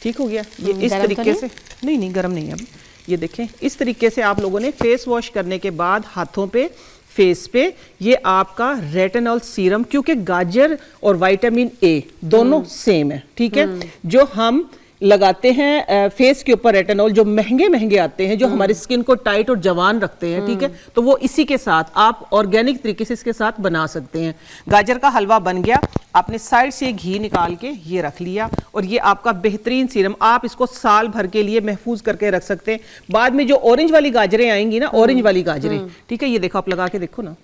ठीक हो गया। ये इस तरीके से, नहीं गर्म नहीं है अभी। ये देखें, इस तरीके से आप लोगों ने फेस वॉश करने के बाद हाथों पे, फेस पे, ये आपका रेटिनॉल सीरम, क्योंकि गाजर और विटामिन ए दोनों सेम है, ठीक है। जो हम लगाते हैं फेस के ऊपर रेटिनॉल, जो महंगे महंगे आते हैं, जो हमारी स्किन को टाइट और जवान रखते हैं, ठीक है, तो वो इसी के साथ आप ऑर्गेनिक तरीके से इसके साथ बना सकते हैं। गाजर का हलवा बन गया, आपने साइड से घी निकाल के ये रख लिया, और ये आपका बेहतरीन सीरम, आप इसको साल भर के लिए महफूज करके रख सकते हैं। बाद में जो ऑरेंज वाली गाजरें आएंगी ना, ऑरेंज वाली गाजरें, ठीक है, ये देखो आप लगा के देखो ना,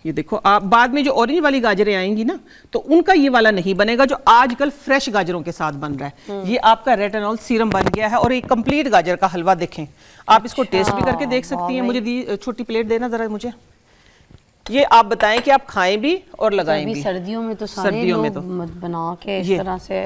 ये देखो आप, बाद में जो ऑरेंज वाली गाजरें आएंगी ना, तो उनका ये वाला नहीं बनेगा जो आजकल फ्रेश गाजरों के साथ बन रहा है। ये आपका रेटिनॉल सीरम बन गया है, और एक कंप्लीट गाजर का हलवा देखें आप, इसको टेस्ट भी करके देख सकती हैं। मुझे छोटी प्लेट देना जरा मुझे। ये आप बताएं कि आप खाएं भी और लगाएं भी। सर्दियों में तो सारे लोग बना के इस तरह से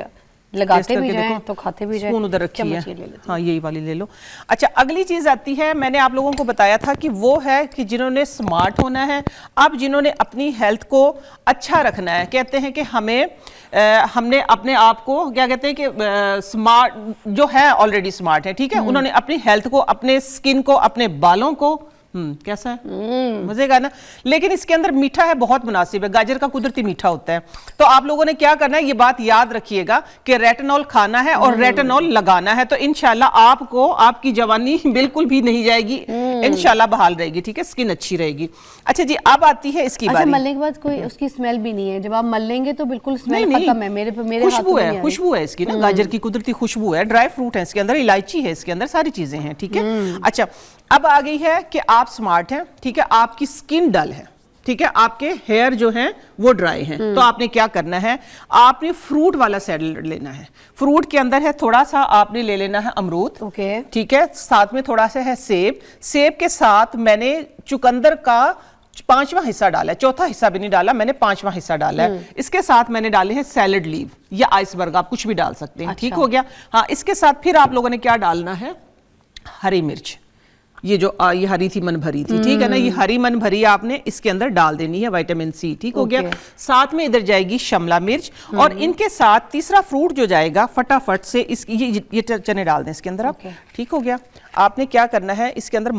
लगाते भी जाएं तो खाते भी जाएं। स्पून उधर रखी है, हाँ यही वाली ले लो। अच्छा, अगली चीज आती है, मैंने आप लोगों को बताया था कि वो है कि जिन्होंने स्मार्ट होना है, अब जिन्होंने अपनी हेल्थ को अच्छा रखना है, कहते हैं कि हमने अपने आप को क्या कहते हैं कि स्मार्ट जो है ऑलरेडी स्मार्ट है, ठीक है, उन्होंने अपनी हेल्थ को, अपने स्किन को, अपने बालों को, कैसा है, मजे का ना। लेकिन इसके अंदर मीठा है, बहुत मुनासिब है, गाजर का कुदरती मीठा होता है। तो आप लोगों ने क्या करना है, ये बात याद रखिएगा कि रेटिनॉल खाना है और रेटिनॉल लगाना है, तो इंशाल्लाह आपको आपकी जवानी बिल्कुल भी नहीं जाएगी, इंशाल्लाह बहाल रहेगी, ठीक है, स्किन अच्छी रहेगी। अच्छा जी, अब आती है इसकी बारी। मलने के बाद कोई उसकी स्मेल भी नहीं है, जब आप मल लेंगे तो बिल्कुल स्मेल खत्म है। मेरे खुशबू है इसकी ना, गाजर की कुदरती खुशबू है, ड्राई फ्रूट है इसके अंदर, इलायची है इसके अंदर, सारी चीजें हैं, ठीक है। अच्छा, अब आ गई है कि आप स्मार्ट हैं, ठीक है, आपकी स्किन डल है, ठीक है, आपके हेयर जो हैं वो ड्राई हैं, तो आपने क्या करना है, आपने फ्रूट वाला सैलेड लेना है। फ्रूट के अंदर है थोड़ा सा आपने ले लेना है अमरूद, ओके, ठीक है, साथ में थोड़ा सा है सेब। सेब के साथ मैंने चुकंदर का 5वां हिस्सा डाला है, चौथा हिस्सा भी नहीं डाला मैंने, 5वां हिस्सा डाला है। इसके साथ मैंने डाले हैं सैलेड लीव या आइसबर्ग, आप कुछ भी डाल सकते हैं, ठीक हो गया। हाँ, इसके साथ फिर आप लोगों ने क्या डालना है, हरी मिर्च, ये जो ये हरी थी मन भरी थी, ठीक है ना, ये हरी मन भरी आपने इसके अंदर डाल देनी है, विटामिन सी, ठीक हो गया। साथ में इधर जाएगी शिमला मिर्च, और इनके साथ तीसरा फ्रूट जो जाएगा फटाफट से ये चने डाल दें इसके अंदर आप, ठीक हो गया। आपने क्या करना है, इसके अंदर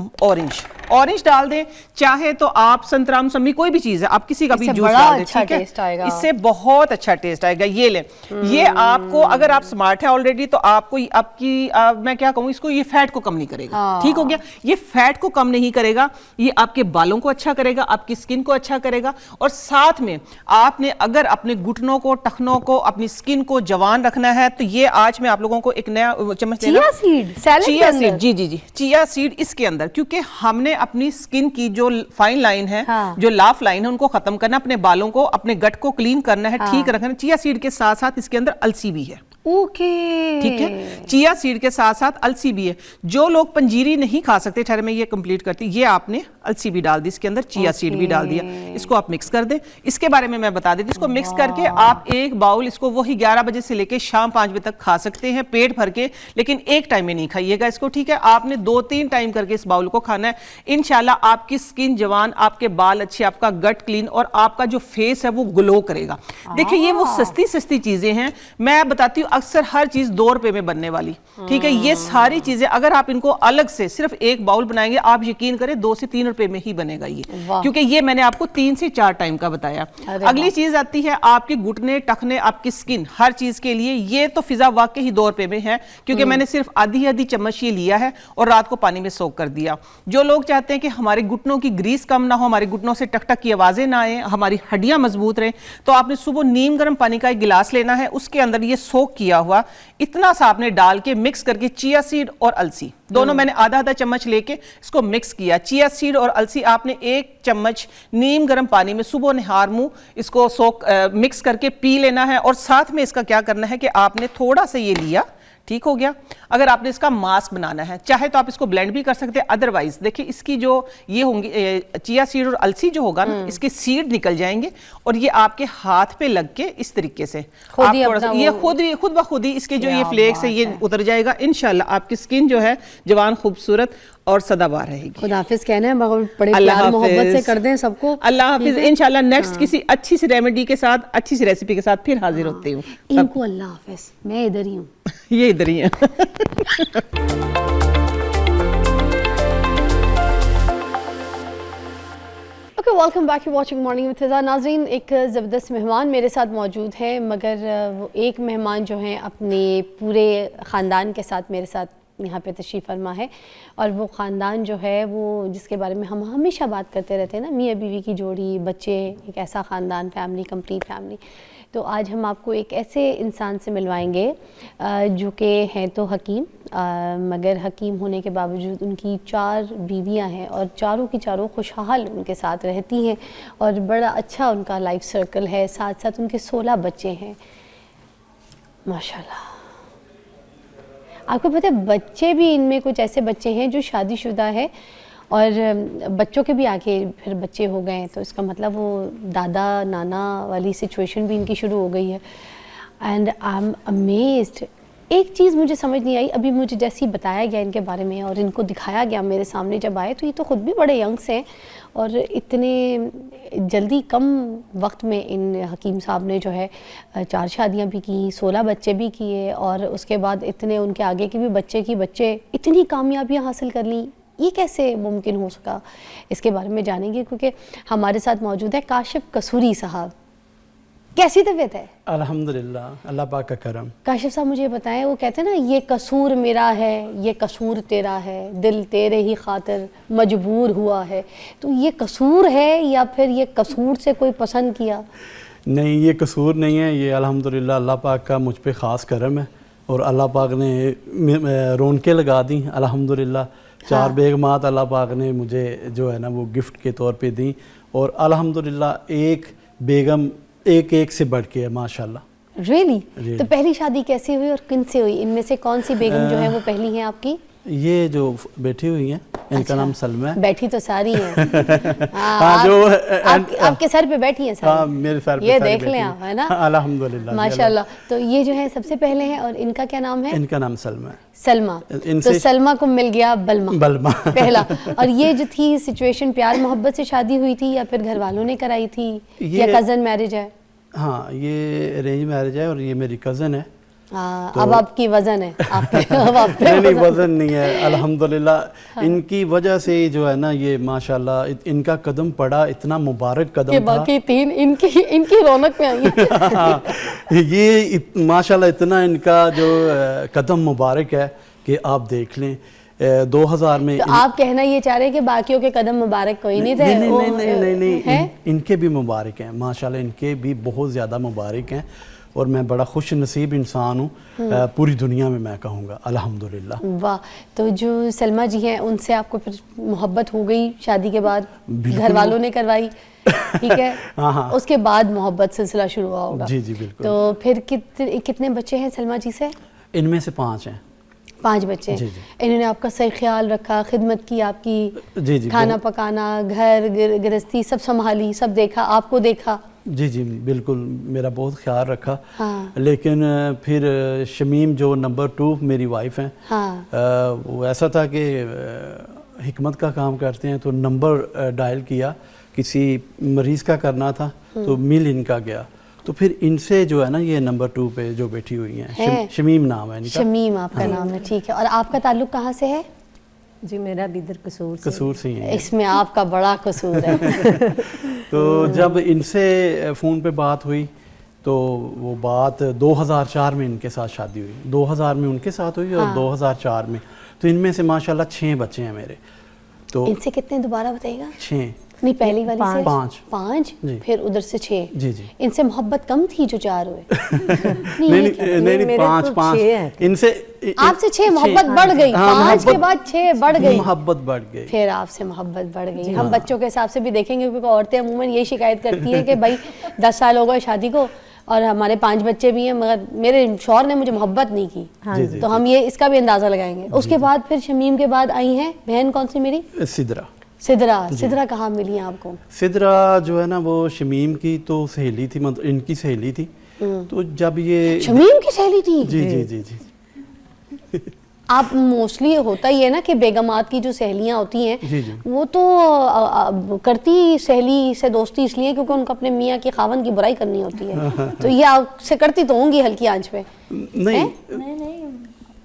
ऑरेंज डाल दें, चाहे तो आप संतरा मौसमी कोई भी चीज है, आप किसी का भी जूस डाल दें, अच्छा ठीक है, टेस्ट आएगा, इससे बहुत अच्छा टेस्ट आएगा। ये लें, ये आपको, अगर आप स्मार्ट है ऑलरेडी तो आपको आपकी मैं क्या कहूँ इसको, ये फैट को कम नहीं करेगा, ठीक हो गया। ये फैट को कम नहीं करेगा, ये आपके बालों को अच्छा करेगा, आपकी स्किन को अच्छा करेगा, और साथ में आपने अगर अपने घुटनों को, टखनों को, अपनी स्किन को जवान रखना है तो ये आज मैं आप लोगों को एक नया चम्मच देना, चिया सीड, सैलेड के चिया अंदर? सीड, जी चिया सीड इसके अंदर, क्योंकि हमने अपनी स्किन की जो फाइन लाइन है, जो लाफ लाइन है, उनको खत्म करना, अपने बालों को, अपने गट को क्लीन करना है, ठीक रखना है। चिया सीड के साथ साथ इसके अंदर अलसी भी है, ओके, ठीक है, चिया सीड के साथ साथ अलसी भी है। जो लोग पंजीरी नहीं खा सकते, ठहरे मैं ये कंप्लीट करती, ये आपने अलसी भी डाल दी इसके अंदर, चिया सीड भी डाल दिया, इसको आप मिक्स कर दें। इसके बारे में मैं बता देती, इसको मिक्स करके आप एक बाउल इसको वही 11 बजे से लेके शाम 5 बजे तक खा सकते हैं पेट भर के, लेकिन एक टाइम में नहीं खाइएगा इसको, ठीक है। आपने 2-3 टाइम करके इस बाउल को खाना है। इंशाल्लाह आपकी स्किन जवान, आपके बाल अच्छे, आपका गट क्लीन, और आपका जो फेस है वो ग्लो करेगा। देखिए ये वो सस्ती चीजें हैं, मैं बताती हूँ, अक्सर हर चीज 2 रुपए में बनने वाली, ठीक है। ये सारी चीजें अगर आप इनको अलग से सिर्फ एक बाउल बनाएंगे, आप यकीन करें 2 से 3 रुपए में ही बनेगा ये, क्योंकि ये मैंने आपको 3 से 4 टाइम का बताया। अगली चीज आती है आपके घुटने, टखने, आपकी स्किन, हर चीज के लिए ये तो फिजा वाकई ही 2 रुपए में है, क्योंकि मैंने सिर्फ आधी चम्मच ये लिया है और रात को पानी में सोक कर दिया। जो लोग चाहते हैं कि हमारे घुटनों की ग्रीस कम ना हो, हमारे घुटनों से टक टक की आवाजें ना आए, हमारी हड्डियां मजबूत रहें, तो आपने सुबह नीम गर्म पानी का एक गिलास लेना है, उसके अंदर ये सोक किया हुआ इतना सा आपने डाल के मिक्स करके, चिया सीड और अलसी दोनों मैंने आधा चम्मच लेके इसको मिक्स किया। चिया सीड और अलसी आपने 1 चम्मच नीम गर्म पानी में सुबह निहार मुंह इसको मिक्स करके पी लेना है। और साथ में इसका क्या करना है कि आपने थोड़ा सा ये लिया, ठीक हो गया। अगर आपने इसका मास्क बनाना है, चाहे तो आप इसको ब्लेंड भी कर सकते हैं, अदरवाइज देखिए इसकी जो ये होंगी चिया सीड और अलसी जो होगा ना, इसके सीड निकल जाएंगे और ये आपके हाथ पे लग के इस तरीके से आप थोड़ा सा ये खुद ब खुद ही इसके जो ये फ्लेक्स है ये उतर जाएगा। इंशाल्लाह आपकी स्किन जो है जवान, खूबसूरत और सदाबहार रहेगी। खुदाफिज कहना है, मगर बड़े प्यार मोहब्बत से कर दें सबको। अल्लाह हाफिज। इंशाल्लाह नेक्स्ट किसी अच्छी सी रेमेडी के साथ, अच्छी सी रेसिपी के साथ फिर हाजिर होती हूँ। इनको अल्लाह हाफिज, मैं इधर ही हूँ। ये इधर ही है। Okay, welcome back, you watching morning with Fiza. नाज़रीन, एक ज़बरदस्त मेहमान मेरे साथ मौजूद है, मगर वो एक मेहमान जो हैं अपने पूरे ख़ानदान के साथ मेरे साथ यहाँ पे तशरीफ़ फरमा है, और वो ख़ानदान जो है वो जिसके बारे में हम हमेशा बात करते रहते हैं ना, मियाँ बीवी की जोड़ी, बच्चे, एक ऐसा ख़ानदान, फैमिली, कंप्लीट फैमिली। तो आज हम आपको एक ऐसे इंसान से मिलवाएंगे जो कि हैं तो हकीम, मगर हकीम होने के बावजूद उनकी 4 बीवियां हैं और चारों की चारों खुशहाल उनके साथ रहती हैं और बड़ा अच्छा उनका लाइफ सर्कल है। साथ साथ उनके 16 बच्चे हैं, माशाल्लाह। आपको पता है बच्चे भी, इनमें कुछ ऐसे बच्चे हैं जो शादीशुदा है और बच्चों के भी आगे फिर बच्चे हो गए हैं, तो इसका मतलब वो दादा नाना वाली सिचुएशन भी इनकी शुरू हो गई है। And I am amazed. एक चीज़ मुझे समझ नहीं आई, अभी मुझे जैसे ही बताया गया इनके बारे में और इनको दिखाया गया मेरे सामने जब आए, तो ये तो ख़ुद भी बड़े यंग्स हैं और इतने जल्दी कम वक्त में इन हकीम साहब ने जो है 4 शादियां भी की, 16 बच्चे भी किए और उसके बाद इतने उनके आगे के भी बच्चे इतनी कामयाबियां हासिल कर ली। ये कैसे मुमकिन हो सका, इसके बारे में जानेंगे, क्योंकि हमारे साथ मौजूद है काशिफ कसूरी साहब। कैसी तबीयत है? अल्हम्दुलिल्लाह, अल्लाह पाक का करम। काशिफ साहब मुझे बताएं, वो कहते हैं ना, ये कसूर मेरा है, ये कसूर तेरा है, दिल तेरे ही खातिर मजबूर हुआ है, तो ये कसूर है या फिर ये कसूर से कोई पसंद किया? नहीं, ये कसूर नहीं है, ये अल्हम्दुलिल्लाह अल्लाह पाक का मुझ पे ख़ास करम है और अल्लाह पाक ने रौनकें लगा दी अल्हम्दुलिल्लाह। 4 बेगमात अल्लाह पाक ने मुझे जो है ना वो गिफ्ट के तौर पे दी और अल्हम्दुलिल्लाह एक बेगम एक से बढ़ के है माशाल्लाह। रियली? तो पहली शादी कैसे हुई और किन से हुई? इनमें से कौन सी बेगम जो है वो पहली है आपकी? ये जो बैठी हुई हैं इनका नाम सलमा है। बैठी तो सारी हैं। हाँ, जो आपके सर पे बैठी हैं सारी? हाँ, मेरे सर पे ये देख लें आप, है ना? अल्हम्दुलिल्लाह माशाल्लाह। तो ये जो है सबसे पहले हैं और इनका क्या नाम है? इनका नाम सलमा है। सलमा। तो सलमा को मिल गया बलमा पहला। और ये जो थी सिचुएशन, प्यार मोहब्बत से शादी हुई थी या फिर घर वालों ने कराई थी या कज़न मैरिज है? हाँ, ये अरेंज मैरिज है और ये मेरी कज़न है हाँ, अब आपकी वजन है आपके अब आप पे नहीं वजन नहीं है अल्हम्दुलिल्लाह। इनकी वजह से जो है ना ये माशाल्लाह इनका कदम पड़ा, इतना मुबारक ये कदम था। बाकी तीन इनकी इनकी रौनक में आई है। ये माशाल्लाह इतना इनका जो कदम मुबारक है कि आप देख लें 2000 में तो आप कहना ये चाह रहे हैं कि बाकियों के कदम मुबारक कोई नहीं थे? नहीं वो, नहीं नहीं नहीं नहीं हैं? इनके भी मुबारक हैं माशाल्लाह, इनके भी बहुत ज़्यादा मुबारक हैं और मैं बड़ा खुश नसीब इंसान हूँ पूरी दुनिया में, मैं कहूँगा अल्हम्दुलिल्लाह। वाह। तो जो सलमा जी हैं उनसे आपको फिर मोहब्बत हो गई शादी के बाद, घर वालों ने करवाई, ठीक है? हाँ हाँ उसके बाद मोहब्बत सिलसिला शुरू हुआ होगा। जी जी बिल्कुल। तो फिर कितने बच्चे हैं सलमा जी से? इनमें से 5 हैं। 5 बच्चे। जी, जी। इन्होंने आपका सही ख्याल रखा, खिदमत की आपकी, जी जी खाना पकाना, घर गृहस्थी सब संभाली, सब देखा, आपको देखा? जी जी बिल्कुल, मेरा बहुत ख्याल रखा। हाँ। लेकिन फिर शमीम जो नंबर 2 मेरी वाइफ हैं, हाँ। वो ऐसा था कि हिकमत का काम करते हैं, तो नंबर डायल किया, किसी मरीज़ का करना था तो मिल इनका गया, तो फिर इनसे जो है ना ये नंबर 2 पे जो बैठी हुई हैं, शमीम नाम है इनका। शमीम आपका नाम है, ठीक है। और आपका ताल्लुक कहाँ से है? जी मेरा भी इधर कसूर से ही है। इसमें आपका बड़ा कसूर है। तो जब इनसे फ़ोन पे बात हुई तो वो बात 2004 में इनके साथ शादी हुई, 2000 में उनके साथ हुई और हाँ। 2004 में। तो इनमें से माशाल्लाह 6 बच्चे हैं मेरे। तो इनसे कितने दोबारा बताइएगा? 6। नहीं, पहली वाली से 5। 5, जी। फिर उधर से 6। जी जी इनसे मोहब्बत कम थी जो 4 हुए? नहीं ये नहीं क्या? नहीं नहीं मेरे 5 तो 5 6 हैं। इनसे आपसे 6 मोहब्बत बढ़ गई, हाँ, 5 के मोहब्बत- बाद 6 बढ़ गई, मोहब्बत बढ़ गई। फिर आपसे मोहब्बत बढ़ गई। हम बच्चों के हिसाब से भी देखेंगे, क्योंकि औरतें अमूमन ये शिकायत करती हैं कि भाई 10 साल हो गए शादी को और हमारे 5 बच्चे भी हैं, मगर मेरे शौहर ने मुझे मोहब्बत नहीं की। जी, जी, तो हम ये इसका भी अंदाजा लगाएंगे। उसके बाद फिर शमीम के बाद आई हैं बहन, कौन सी मेरी? सिदरा। सिदरा। सिदरा कहाँ मिली हैं आपको? सिदरा जो है ना वो शमीम की तो सहेली थी, मतलब इनकी सहेली थी। तो जब ये शमीम की सहेली थी? जी जी जी जी आप मोस्टली होता ही है ना कि बेगमात की जो सहेलियां होती हैं, जी जी वो तो करती सहेली से दोस्ती इसलिए क्योंकि उनको अपने मियाँ की खावन की बुराई करनी होती है। तो ये आपसे करती तो होंगी हल्की आंच पे? नहीं नहीं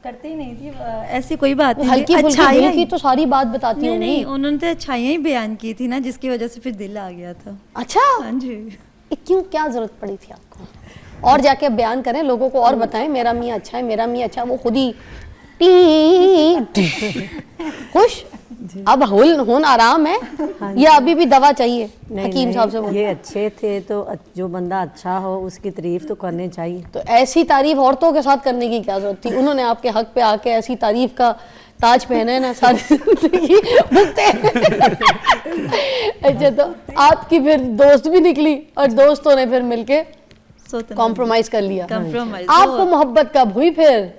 करती ही नहीं थी, ऐसी कोई बात नहीं हल्की थी। फुल्की अच्छाइयाँ दिल की तो सारी बात बताती नहीं होंगी। नहीं, उन्होंने तो अच्छाइयाँ ही बयान की थी ना, जिसकी वजह से फिर दिल आ गया था। अच्छा, हाँ जी। ये क्यों, क्या जरूरत पड़ी थी आपको? और जाके अब बयान करें, लोगों को और बताएं मेरा मियाँ अच्छा है, मेरा मियाँ अच्छा है। वो खुद ही खुश। अब होन आराम है या अभी भी दवा चाहिए हकीम साहब से? ये अच्छे थे तो जो बंदा अच्छा हो उसकी तारीफ तो करनी चाहिए। तो ऐसी तारीफ औरतों के साथ करने की क्या जरूरत थी? उन्होंने आपके हक पे आके ऐसी तारीफ का ताज पहना है ना, सारी जिंदगी भुगते हैं। अच्छा, तो आपकी फिर दोस्त भी निकली और दोस्तों ने फिर मिलके कॉम्प्रोमाइज कर लिया। कॉम्प्रोमाइज आपको मोहब्बत कब हुई फिर?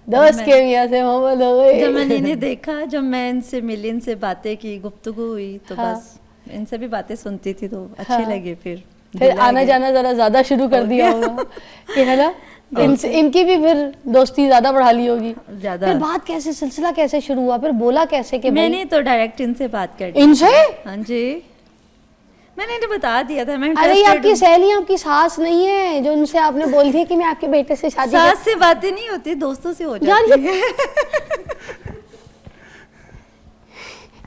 दोस्त के मियाँ से मोहब्बत हो गई? जब मैंने इन्हें देखा, जब मैं इनसे मिली, इनसे बातें की, गुफ्तगू हुई, तो हाँ। बस इनसे भी बातें सुनती थी तो अच्छे हाँ। लगे। फिर आना जाना जरा ज्यादा शुरू कर दिया होगा कि है ना? इनसे इनकी भी फिर दोस्ती ज्यादा बढ़ा ली होगी। ज्यादा। फिर बात कैसे, सिलसिला कैसे शुरू हुआ? फिर बोला कैसे कि भाई मैंने तो डायरेक्ट इनसे बात कर दी। इनसे? हाँ जी, मैंने इन्हें बता दिया था मैं अरे ये interested आपकी हूँ। सहेली आपकी सास नहीं है जो उनसे आपने बोल दिया कि मैं आपके बेटे से शादी सास से बातें नहीं होती, दोस्तों से हो यार जाती ये- है।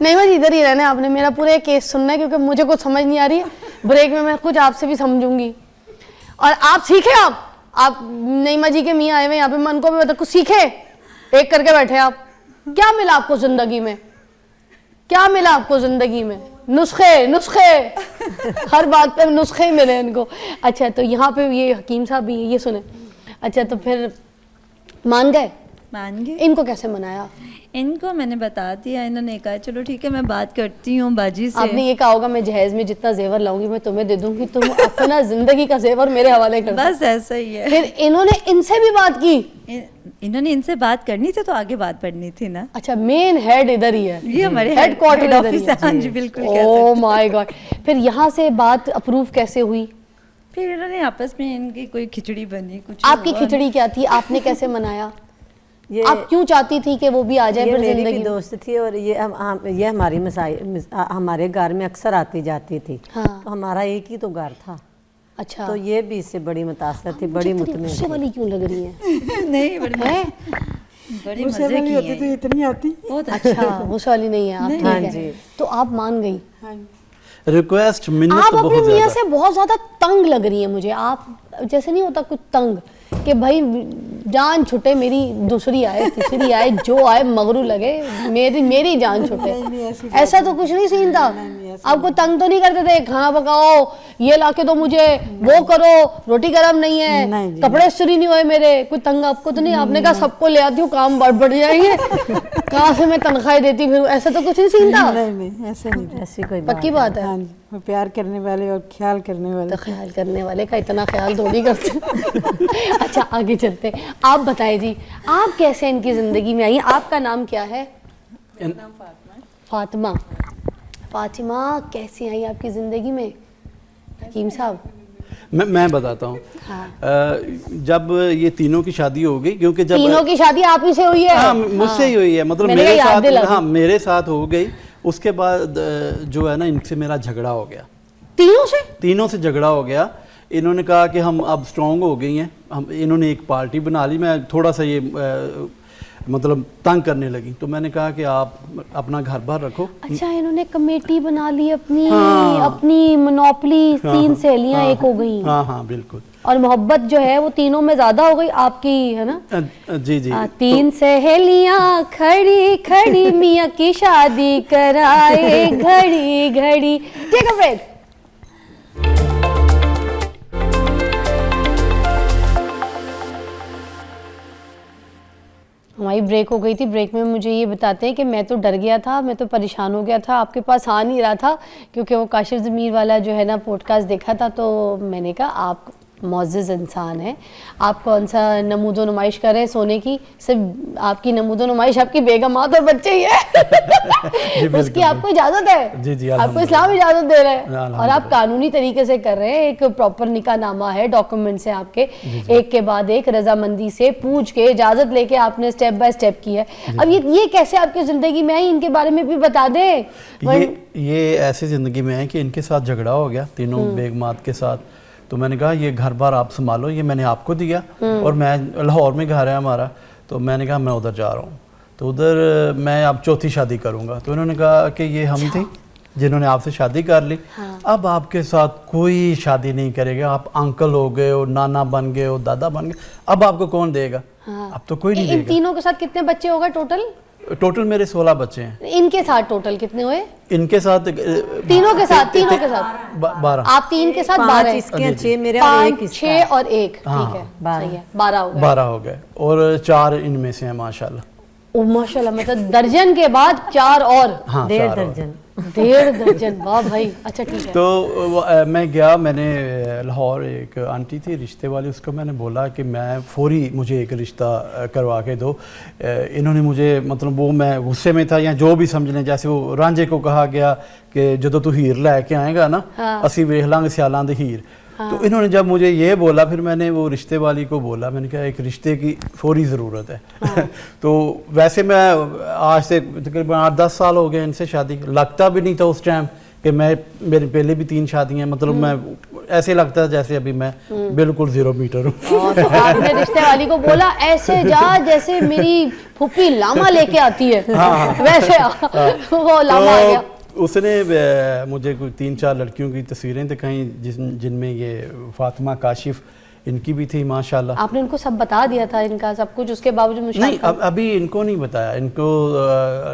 नहीं, बस इधर ही रहना है आपने, मेरा पूरा ये केस सुनना है क्योंकि मुझे कुछ समझ नहीं आ रही है। ब्रेक में मैं कुछ आपसे भी समझूंगी और आप सीखे। आप नईमा जी के मियाँ आए हुए यहाँ पे, मैं उनको भी बता, कुछ सीखे, एक करके बैठे आप। क्या मिला आपको जिंदगी में? क्या मिला आपको जिंदगी में? नुस्खे हर बात पे नुस्खे ही मिले इनको। अच्छा, तो यहाँ पे ये हकीम साहब भी हैं, ये सुने। अच्छा, तो फिर मान गए? मान गए। इनको कैसे मनाया? इनको मैंने बता दिया, इन्होंने कहा चलो ठीक है मैं बात करती हूँ बाजी से। आपने ये कहा होगा मैं जहेज में जितना जेवर लाऊंगी मैं तुम्हें दे दूंगी, तुम अपना जिंदगी का जेवर मेरे हवाले कर दो। बस ऐसा ही है। फिर इन्होंने इनसे भी बात की? इन्होंने इनसे बात करनी थी तो आगे बात पढ़नी थी ना। अच्छा, मेन हेड इधर ही है, ये हमारे हेडक्वार्टर हेड इधर ही ऑफिस है। हाँ जी, बिल्कुल कह ओह सकते माय गॉड। फिर यहाँ से बात अप्रूव कैसे हुई? फिर इन्होंने आपस में इनकी कोई खिचड़ी बनी, कुछ आपकी हुआ। खिचड़ी क्या थी? आपने कैसे मनाया? ये आप क्यों चाहती थी कि वो भी आ जाए ये फिर मेरी जिंदगी भी में? दोस्त थी और ये ये हमारी हमारे घर में अक्सर आती जाती थी। हाँ। तो हमारा एक ही तो घर था। अच्छा। तो ये भी इससे बड़ी मुतासर थी, बड़ी मुतमिन गुस्से थी। वाली क्यों लग रही है? नहीं बड़ी है? बड़ी मजे की है तो इतनी आती। बहुत अच्छा, गुस्से वाली नहीं है आप, ठीक हाँ है। जी। तो आप मान गई। रिक्वेस्ट मिन्नत आप तो अपनी बहुत मियाँ ज्यादा। से बहुत ज्यादा तंग लग रही है मुझे। आप जैसे नहीं होता कुछ तंग कि भाई जान छुटे मेरी, दूसरी आए तीसरी आए जो आए मगरू लगे, मेरी जान छुटे। ऐसा तो कुछ नहीं सीन था। आपको तंग तो नहीं करते थे, खाना पकाओ, ये लाके दो मुझे, वो करो, रोटी गर्म नहीं है, नहीं जी। कपड़े इस्त्री नहीं हुए मेरे, कोई तंग आपको तो नहीं? आपने कहा सबको ले आती हूँ, काम बढ़ जाएंगे, कहाँ से मैं तनख्वाह देती फिर? ऐसा तो कुछ नहीं सीन था। नहीं ऐसे नहीं था। ऐसी कोई पक्की बात है। हाँ जी, वो प्यार करने वाले और ख्याल करने वाले। तो ख्याल करने वाले का इतना ख्याल थोड़ी करते। अच्छा, आगे चलते हैं। आप बताएं जी, आप कैसे इनकी ज़िंदगी में आई? आपका नाम क्या है? फातिमा। फातिमा कैसे आई आपकी ज़िंदगी में? हकीम साहब। मैं बताता हूँ। जब ये तीनों की शादी हो गई, क्योंकि जब तीनों की शादी आप ही से हुई है? हाँ, मुझसे ही हुई है, मतलब मैंने मेरे कहा याद दिला साथ, दी। हाँ मेरे साथ हो गई। उसके बाद जो है ना, इनसे मेरा झगड़ा हो गया। तीनों से झगड़ा हो गया। इन्होंने कहा कि हम अब स्ट्रांग हो गई हैं, हम इन्होंने एक पार्टी बना ली। मैं थोड़ा सा ये मतलब तंग करने लगी, तो मैंने कहा कि आप अपना घर बार रखो। अच्छा, इन्होंने कमेटी बना ली अपनी, हाँ। अपनी मोनोपोली, हाँ, तीन सहेलियां हाँ, एक हो गई। हाँ बिल्कुल। और मोहब्बत जो है वो तीनों में ज्यादा हो गई आपकी, है ना? जी जी। तीन सहेलियां खड़ी खड़ी मियाँ की शादी कराए घड़ी घड़ी। Take a break. हमारी ब्रेक हो गई थी। ब्रेक में मुझे ये बताते हैं कि मैं तो डर गया था, मैं तो परेशान हो गया था, आपके पास आ नहीं रहा था, क्योंकि वो काशिफ ज़मीर वाला जो है ना पॉडकास्ट देखा था। तो मैंने कहा आप मुअज़्ज़ज़ इंसान है, आप कौन सा नमूदो नुमाइश कर रहे हैं सोने की? सिर्फ आपकी नमूदो नुमाइश आपकी बेगमात और बच्चे ही है। उसकी आपको इजाज़त है? जी जी, आपको इस्लाम इजाज़त दे रहे हैं, और अल्हम्दुलिल्लाह। आप कानूनी तरीके से कर रहे हैं। एक प्रॉपर निकाहनामा है, डॉक्यूमेंट्स हैं आपके, एक के बाद एक रजामंदी से पूछ के इजाज़त लेके आपने स्टेप बाय स्टेप की है। अब ये कैसे आपकी ज़िंदगी में आई, इनके बारे में भी बता दें। ये ऐसी ज़िंदगी में है कि इनके साथ झगड़ा हो गया, तीनों बेगमात के साथ। तो मैंने कहा ये घर बार आप संभालो, ये मैंने आपको दिया, और मैं लाहौर में घर है हमारा, तो मैंने कहा मैं उधर जा रहा हूँ, तो उधर मैं अब चौथी शादी करूँगा। तो इन्होंने कहा कि ये हम थी जिन्होंने आपसे शादी कर ली, अब आपके साथ कोई शादी नहीं करेगा, आप अंकल हो गए हो, नाना बन गए हो, दादा बन गए, अब आपको कौन देगा? अब तो कोई नहीं इन देगा। तीनों के साथ कितने बच्चे होगा टोटल? टोटल मेरे 16 बच्चे हैं। इनके साथ टोटल कितने हुए? इनके साथ तीनों के साथ 12। आप 3 के साथ 12 5 है। इसके 6 मेरे और 1 5, इसका। 6 और 1, हाँ, ठीक है, 12 सही है, 12 हो गए। 12 हो गए, और 4 इनमें से हैं माशाल्लाह। ओ माशाल्लाह, मतलब दर्जन के बाद 4 और। हाँ, 1.5 4 और। दर्जन। 1.5 दर्जन, वाह भाई। अच्छा, ठीक है। तो मैं गया, मैंने लाहौर एक आंटी थी रिश्ते वाली, उसको मैंने बोला कि मैं फौरी मुझे एक रिश्ता करवा के दो। इन्होंने मुझे, मतलब वो मैं गुस्से में था या जो भी समझ लें, जैसे वो रांझे को कहा गया कि जो तू हीर लैके आएगा ना, असी वेख लांगे सियालां दे हीर। तो इन्होंने जब मुझे ये बोला, फिर मैंने वो रिश्ते वाली को बोला, मैंने कहा एक रिश्ते की फौरी ज़रूरत है। तो वैसे मैं आज से तकरीबन 8-10 साल हो गए इनसे शादी, लगता भी नहीं था उस टाइम कि मेरी पहले भी 3 शादियाँ, मतलब मैं ऐसे लगता है जैसे अभी मैं बिल्कुल 0 मीटर हूँ। तो आपने रिश्ते वाली को बोला ऐसे जा जैसे मेरी फूफी लामा लेके आती है, वैसे वो लामा आ गया। उसने मुझे कोई 3-4 लड़कियों की तस्वीरें दिखाई जिनमें ये फातिमा, काशिफ, इनकी भी थी माशाल्लाह। आपने उनको सब बता दिया था, इनका सब कुछ, उसके बावजूद मुझे नहीं, अभी इनको नहीं बताया इनको,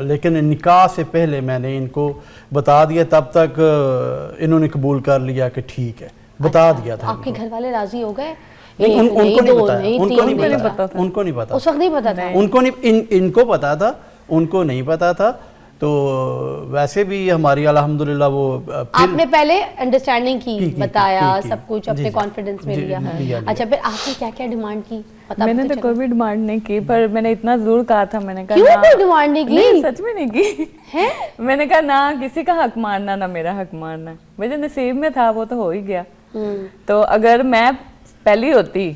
लेकिन निकाह से पहले मैंने इनको बता दिया, तब तक इन्होंने कबूल कर लिया कि ठीक है, बता दिया था। आपके घर वाले राजी हो गए? उनको नहीं बताया, उनको नहीं नहीं पता, उनको नहीं पता, उस वक्त नहीं पता था उनको नहीं, इनको पता था, उनको नहीं पता था। तो वैसे भी हमारी अल्हम्दुलिल्लाह वो आपने पहले अंडरस्टैंडिंग की, बताया की। सब कुछ, जी, अपने जी। कॉन्फिडेंस में जी, लिया। लिया। अच्छा, फिर आपने क्या क्या डिमांड की? पता मैंने तो कोई भी डिमांड नहीं की, पर मैंने इतना जरूर कहा था, मैंने कहा क्यों ना, कोई डिमांड नहीं की? नहीं, सच में नहीं की है। मैंने कहा ना किसी का हक मारना, ना मेरा हक मारना, मेरे नसीब में था, वो तो हो ही गया। तो अगर मैं पहली होती,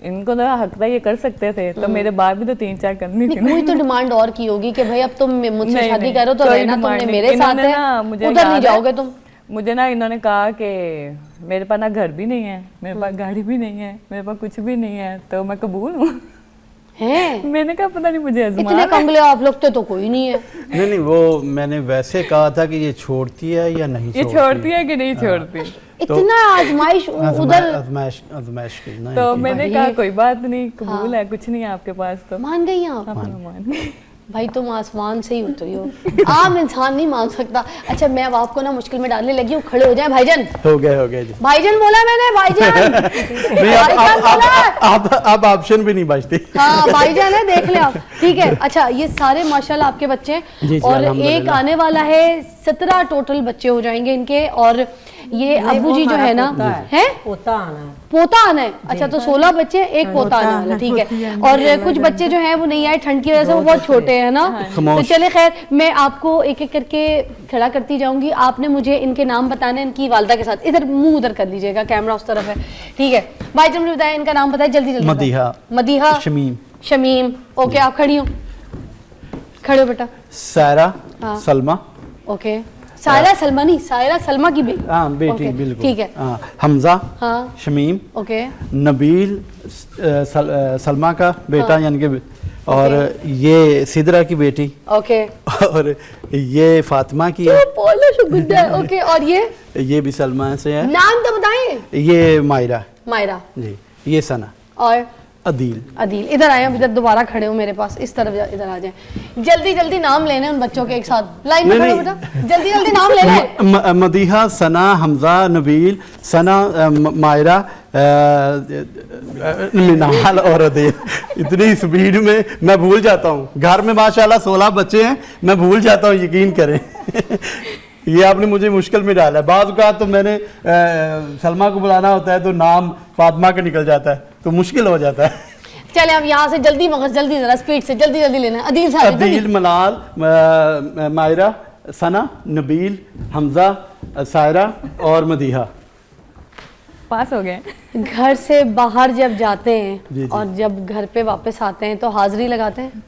इनको तो हक था, ये कर सकते थे, तो मेरे बाद भी तो 3-4 करनी थी ना। कोई तो डिमांड और की होगी कि भाई अब तुम मुझसे नहीं, शादी नहीं, करो तो कोई रहना डिमांड तुमने नहीं। मेरे साथ इन्होंने है, ना, मुझे उधर नहीं याद है, जाओगे तुम। मुझे ना इन्होंने कहा कि मेरे पास ना घर भी नहीं है, मेरे पास गाड़ी भी नहीं है, मेरे पास कुछ भी नहीं है, तो मैं कबूल हूँ। हैं? मैंने कहा पता नहीं मुझे आजमा इतने कंगले आप लोग तो कोई नहीं है। नहीं वो मैंने वैसे कहा था कि ये छोड़ती है या नहीं ये छोड़ती है कि नहीं छोड़ती। इतना आजमाइश उधर आजमाइश की ना तो इनकी। मैंने कहा कोई बात नहीं, कबूल है, कुछ नहीं है आपके पास तो। मान गई आप? हाँ, मैं मान गई। भाई तुम आसमान से ही उतरी हो, आम इंसान नहीं मान सकता। अच्छा मैं अब आपको ना मुश्किल में डालने लगी हूँ, खड़े हो जाए भाईजान। हो गए जी। भाईजान बोला मैंने, भाईजान। नहीं भाईजान बोला। अब ऑप्शन भी नहीं बचती। हाँ भाईजान है, देख ले आप। ठीक है, अच्छा ये सारे माशाल्लाह आपके बच्चे हैं जी, और अल्हम्दुलिल्लाह। एक आने वाला है, 17 टोटल बच्चे हो जाएंगे इनके। और ये अब्बू जी जो है ना, है पोता आना है। पोता आना है। अच्छा तो 16 बच्चे, एक पोता आने वाला, ठीक है। और कुछ बच्चे जो हैं वो नहीं आए ठंड की वजह से, वो बहुत छोटे हैं ना। तो चले खैर, मैं आपको एक एक करके खड़ा करती जाऊंगी, आपने मुझे इनके नाम बताने, इनकी वालदा के साथ। इधर मुंह उधर कर लीजिएगा, कैमरा उस तरफ है, ठीक है। भाई तुम मुझे बताया इनका नाम, बताया जल्दी जल्दी। मदीहा, मदीहा, शमीम, शमीम। ओके आप खड़ी हो, खड़े हो बेटा। सायरा, हाँ। सलमा। ओके सायरा सलमा नहीं, सायरा सलमा की बेटी। हाँ बेटी, ओके, बिल्कुल ठीक है। हाँ, हमजा, हाँ शमीम, ओके नबील, सलमा का बेटा यानी कि, और ये सिदरा की बेटी, ओके। और ये फातिमा की है, बोलो शुक्रिया। ओके और ये भी सलमा से है। नाम तो बताएं। ये मायरा मायरा जी, ये सना, और अदील। अदील। इधर आए, इधर दोबारा खड़े हो मेरे पास, इस तरफ इधर आ जाए। जल्दी जल्दी नाम लेने उन बच्चों के एक साथ, लाइन में खड़े हो बेटा, जल्दी जल्दी नाम ले ले। मदीहा, सना, हमजा, नबील, सना, मायरा, मिनाल और अदील। इतनी स्पीड में मैं भूल जाता हूँ। घर में माशाल्लाह 16 बच्चे हैं, मैं भूल जाता हूँ, यकीन करें। ये आपने मुझे मुश्किल में डाला है। बाज़ औक़ात तो मैंने सलमा को बुलाना होता है तो नाम फातिमा का निकल जाता है, तो मुश्किल हो जाता है। चले अब यहाँ से जल्दी, मगर जल्दी जरा स्पीड से जल्दी जल्दी लेना। अदील साहब अदील, मलाल, मायरा, सना, नबील, हमजा, सायरा और मदीहा। पास हो गए। घर से बाहर जब जाते जी, जी। हैं और जब घर पे वापस आते हैं तो हाजिरी लगाते हैं